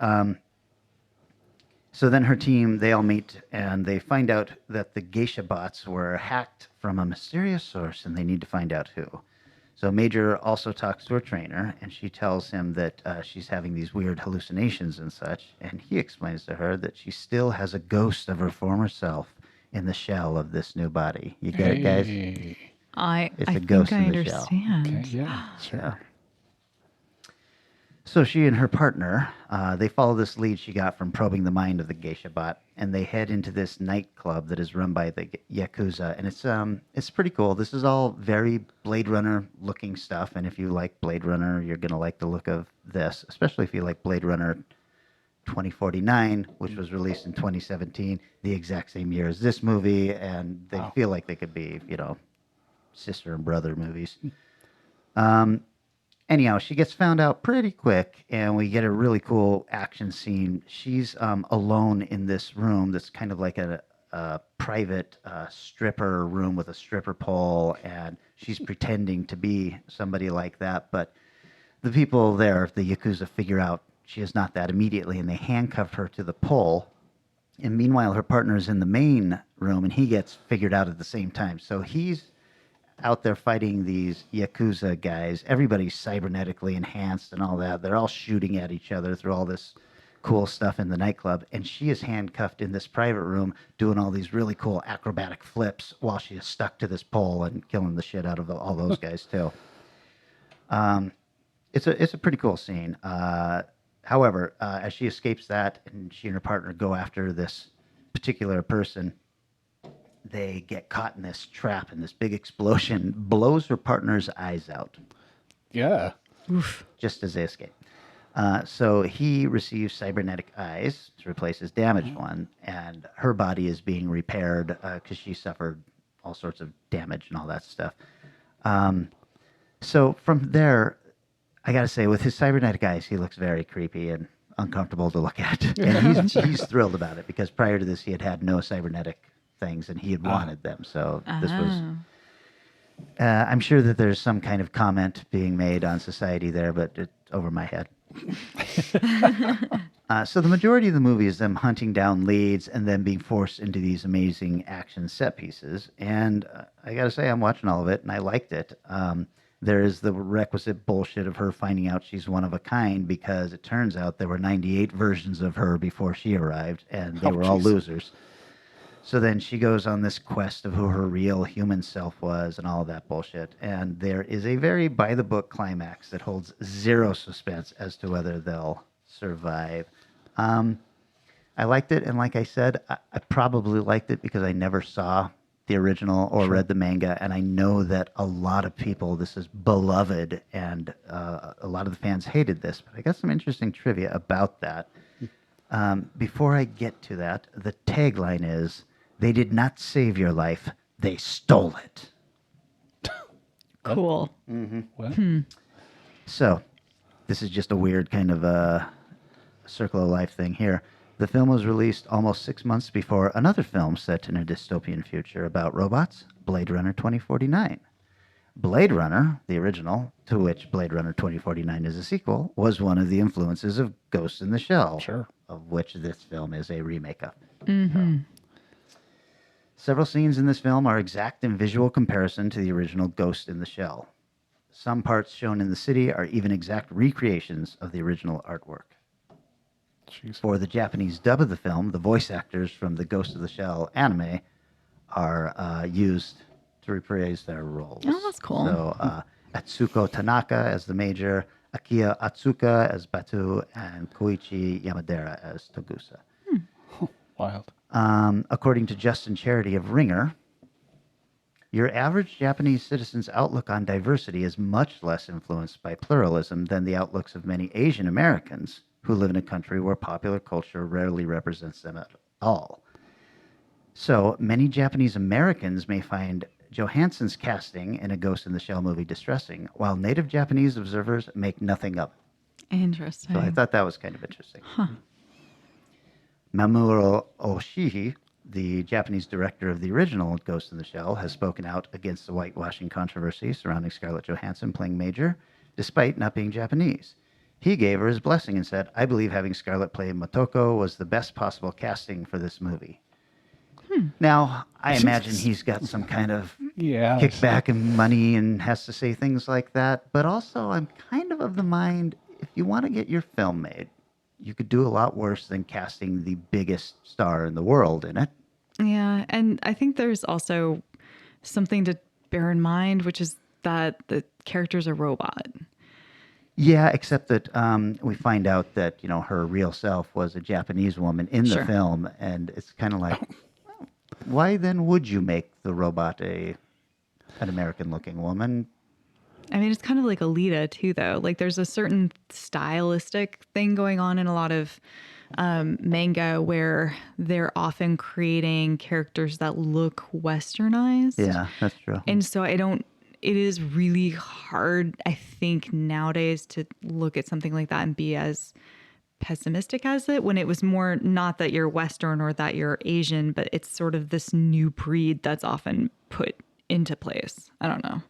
So then her team, they all meet, and they find out that the geisha bots were hacked from a mysterious source, and they need to find out who. So Major also talks to her trainer, and she tells him that she's having these weird hallucinations and such, and he explains to her that she still has a ghost of her former self in the shell of this new body. You get it, guys? It's a ghost in the shell. Understand. Okay, yeah, sure. Yeah. So she and her partner, they follow this lead she got from probing the mind of the geisha bot, and they head into this nightclub that is run by the Yakuza, and it's pretty cool. This is all very Blade Runner looking stuff, and if you like Blade Runner, you're going to like the look of this, especially if you like Blade Runner 2049, which was released in 2017, the exact same year as this movie, and they feel like they could be, sister and brother movies. Anyhow, she gets found out pretty quick, and we get a really cool action scene. She's alone in this room that's kind of like a private stripper room with a stripper pole, and she's pretending to be somebody like that. But the people there, the Yakuza, figure out she is not that immediately, and they handcuff her to the pole. And meanwhile, her partner is in the main room, and he gets figured out at the same time. So he's out there fighting these Yakuza guys. Everybody's cybernetically enhanced and all that. They're all shooting at each other through all this cool stuff in the nightclub. And she is handcuffed in this private room doing all these really cool acrobatic flips while she is stuck to this pole and killing the shit out of all those guys too. It's a pretty cool scene. However, as she escapes that and she and her partner go after this particular person, they get caught in this trap, and this big explosion blows her partner's eyes out. Yeah. Oof. Just as they escape. So he receives cybernetic eyes to replace his damaged one, and her body is being repaired because she suffered all sorts of damage and all that stuff. So from there, I got to say, with his cybernetic eyes, he looks very creepy and uncomfortable to look at. And he's thrilled about it, because prior to this, he had had no cybernetic things, and he had wanted them. So this was, I'm sure that there's some kind of comment being made on society there, but it's over my head. So the majority of the movie is them hunting down leads and then being forced into these amazing action set pieces. And I got to say, I'm watching all of it, and I liked it. There is the requisite bullshit of her finding out she's one of a kind, because it turns out there were 98 versions of her before she arrived, and they were all losers. So then she goes on this quest of who her real human self was and all of that bullshit. And there is a very by-the-book climax that holds zero suspense as to whether they'll survive. I liked it, and like I said, I probably liked it because I never saw the original or read the manga, and I know that a lot of people, this is beloved, and a lot of the fans hated this, but I got some interesting trivia about that. Before I get to that, the tagline is, "They did not save your life, they stole it." Cool. Mm-hmm. What? So, this is just a weird kind of circle of life thing here. The film was released almost 6 months before another film set in a dystopian future about robots, Blade Runner 2049. Blade Runner, the original, to which Blade Runner 2049 is a sequel, was one of the influences of Ghost in the Shell, of which this film is a remake of. Mm-hmm. Several scenes in this film are exact in visual comparison to the original Ghost in the Shell. Some parts shown in the city are even exact recreations of the original artwork. Jeez. For the Japanese dub of the film, the voice actors from the Ghost of the Shell anime are used to reprise their roles. Oh, that's cool. So Atsuko Tanaka as the Major, Akiya Atsuka as Batu, and Koichi Yamadera as Togusa. Wild. According to Justin Charity of Ringer, your average Japanese citizen's outlook on diversity is much less influenced by pluralism than the outlooks of many Asian Americans who live in a country where popular culture rarely represents them at all. So many Japanese Americans may find Johansson's casting in a Ghost in the Shell movie distressing, while native Japanese observers make nothing of it. Interesting. So I thought that was kind of interesting. Mamoru Oshii, the Japanese director of the original Ghost in the Shell, has spoken out against the whitewashing controversy surrounding Scarlett Johansson playing Major, despite not being Japanese. He gave her his blessing and said, "I believe having Scarlett play Motoko was the best possible casting for this movie." Now, I imagine he's got some kind of kickback and money and has to say things like that. But also, I'm kind of the mind, if you want to get your film made, you could do a lot worse than casting the biggest star in the world in it. Yeah, and I think there's also something to bear in mind, which is that the character's a robot. Yeah, except that we find out that, her real self was a Japanese woman in the film. And it's kind of like, why then would you make the robot an American-looking woman? I mean, it's kind of like Alita, too, though. Like, there's a certain stylistic thing going on in a lot of manga where they're often creating characters that look westernized. Yeah, that's true. And so it is really hard, I think, nowadays to look at something like that and be as pessimistic as it, when it was more not that you're Western or that you're Asian, but it's sort of this new breed that's often put into place. I don't know.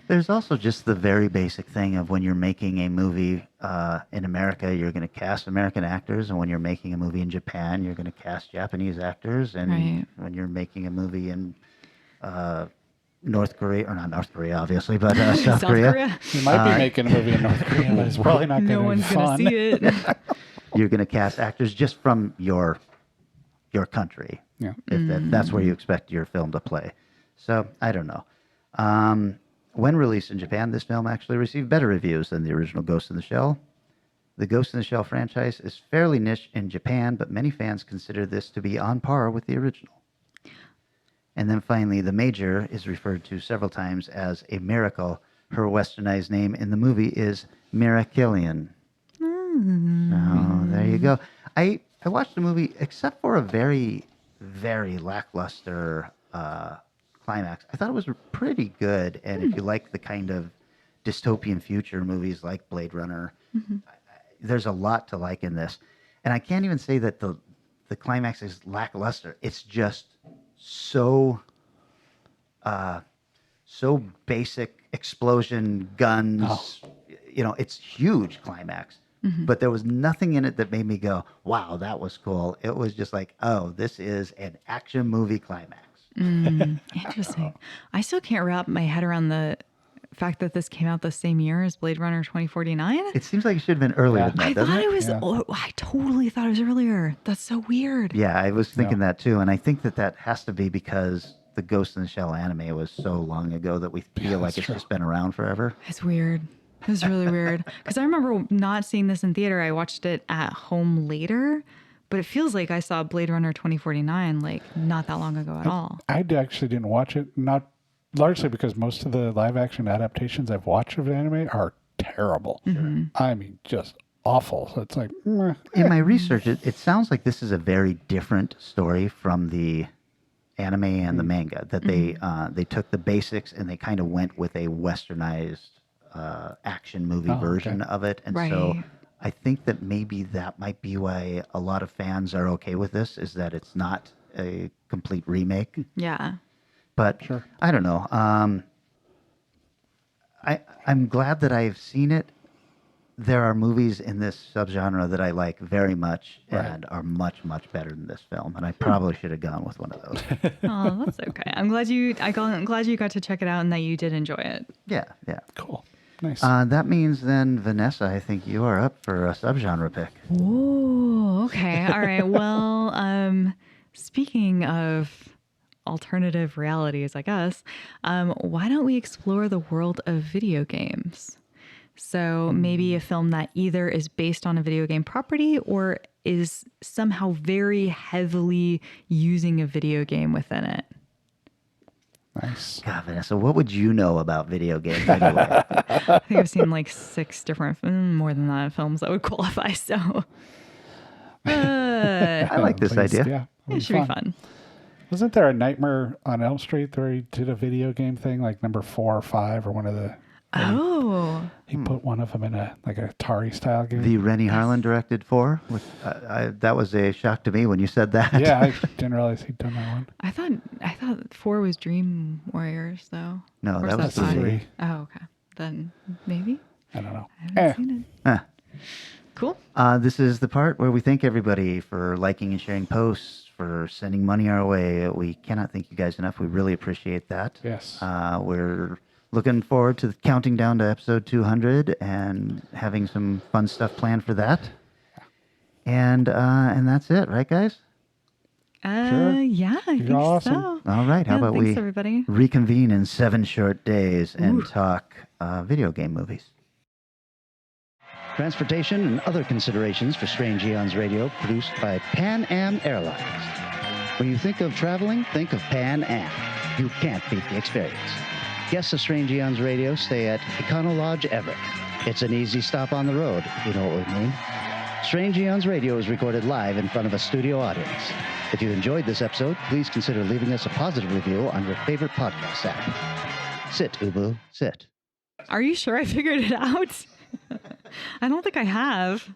There's also just the very basic thing of when you're making a movie in America, you're going to cast American actors, and when you're making a movie in Japan, you're going to cast Japanese actors, and when you're making a movie in North Korea, or not North Korea, obviously, but South Korea. You might be making a movie in North Korea, but it's probably not going to be fun. No one's going to see it. You're going to cast actors just from your country. Yeah. If that's where you expect your film to play. So, I don't know. When released in Japan, this film actually received better reviews than the original Ghost in the Shell. The Ghost in the Shell franchise is fairly niche in Japan, but many fans consider this to be on par with the original. And then finally, the Major is referred to several times as a miracle. Her westernized name in the movie is Mira Killian. So there you go. I watched the movie, except for a very, very lackluster climax. I thought it was pretty good. And if you like the kind of dystopian future movies like Blade Runner, there's a lot to like in this. And I can't even say that the climax is lackluster. It's just so basic, explosion, guns. It's huge climax. But there was nothing in it that made me go, wow, that was cool. It was just like, oh, this is an action movie climax. Interesting. I still can't wrap my head around the fact that this came out the same year as Blade Runner 2049. It seems like it should have been earlier than that, I doesn't thought it? it was. Oh, I totally thought it was earlier. That's so weird. Yeah, I was thinking that too. And I think that has to be because the Ghost in the Shell anime was so long ago that we feel like it's just been around forever. It's weird. It was really weird. Because I remember not seeing this in theater. I watched it at home later. But it feels like I saw Blade Runner 2049 like not that long ago at all. I actually didn't watch it, not largely because most of the live action adaptations I've watched of anime are terrible. I mean, just awful. So it's like, in my research, it sounds like this is a very different story from the anime and the manga. That they took the basics and they kind of went with a westernized action movie version of it, and so I think that maybe that might be why a lot of fans are okay with this, is that it's not a complete remake. Yeah. But I don't know. I'm glad that I've seen it. There are movies in this subgenre that I like very much and are much, much better than this film. And I probably should have gone with one of those. Oh, that's okay. I'm glad you got to check it out and that you did enjoy it. Yeah. Cool. Nice. That means then, Vanessa, I think you are up for a subgenre pick. Ooh, okay. All right. Well, speaking of alternative realities, I guess, why don't we explore the world of video games? So maybe a film that either is based on a video game property or is somehow very heavily using a video game within it. Nice. God, Vanessa, what would you know about video games anyway? I think I've seen like 6 different, more than that, films that would qualify. So I like this idea. Yeah, it should be fun. Wasn't there a Nightmare on Elm Street where he did a video game thing, like number 4 or 5 or one of the... He put one of them in a Atari style game. The Rennie Harlan directed 4, which that was a shock to me when you said that. Yeah, I didn't realize he'd done that one. I thought 4 was Dream Warriors though. No, or that was 3. Oh, okay. Then maybe. I don't know. I haven't seen it. Cool. This is the part where we thank everybody for liking and sharing posts, for sending money our way. We cannot thank you guys enough. We really appreciate that. Yes. We're looking forward to counting down to episode 200 and having some fun stuff planned for that. And that's it, right, guys? Yeah, I think awesome. so. All right. How about thanks, we everybody. reconvene in 7 short days and talk video game movies? Transportation and other considerations for Strange Eons Radio produced by Pan Am Airlines. When you think of traveling, think of Pan Am. You can't beat the experience. Guests of Strange Eons Radio stay at Econo Lodge Everett. It's an easy stop on the road, you know what we mean. Strange Eons Radio is recorded live in front of a studio audience. If you enjoyed this episode, please consider leaving us a positive review on your favorite podcast app. Sit, Ubu, sit. Are you sure I figured it out? I don't think I have.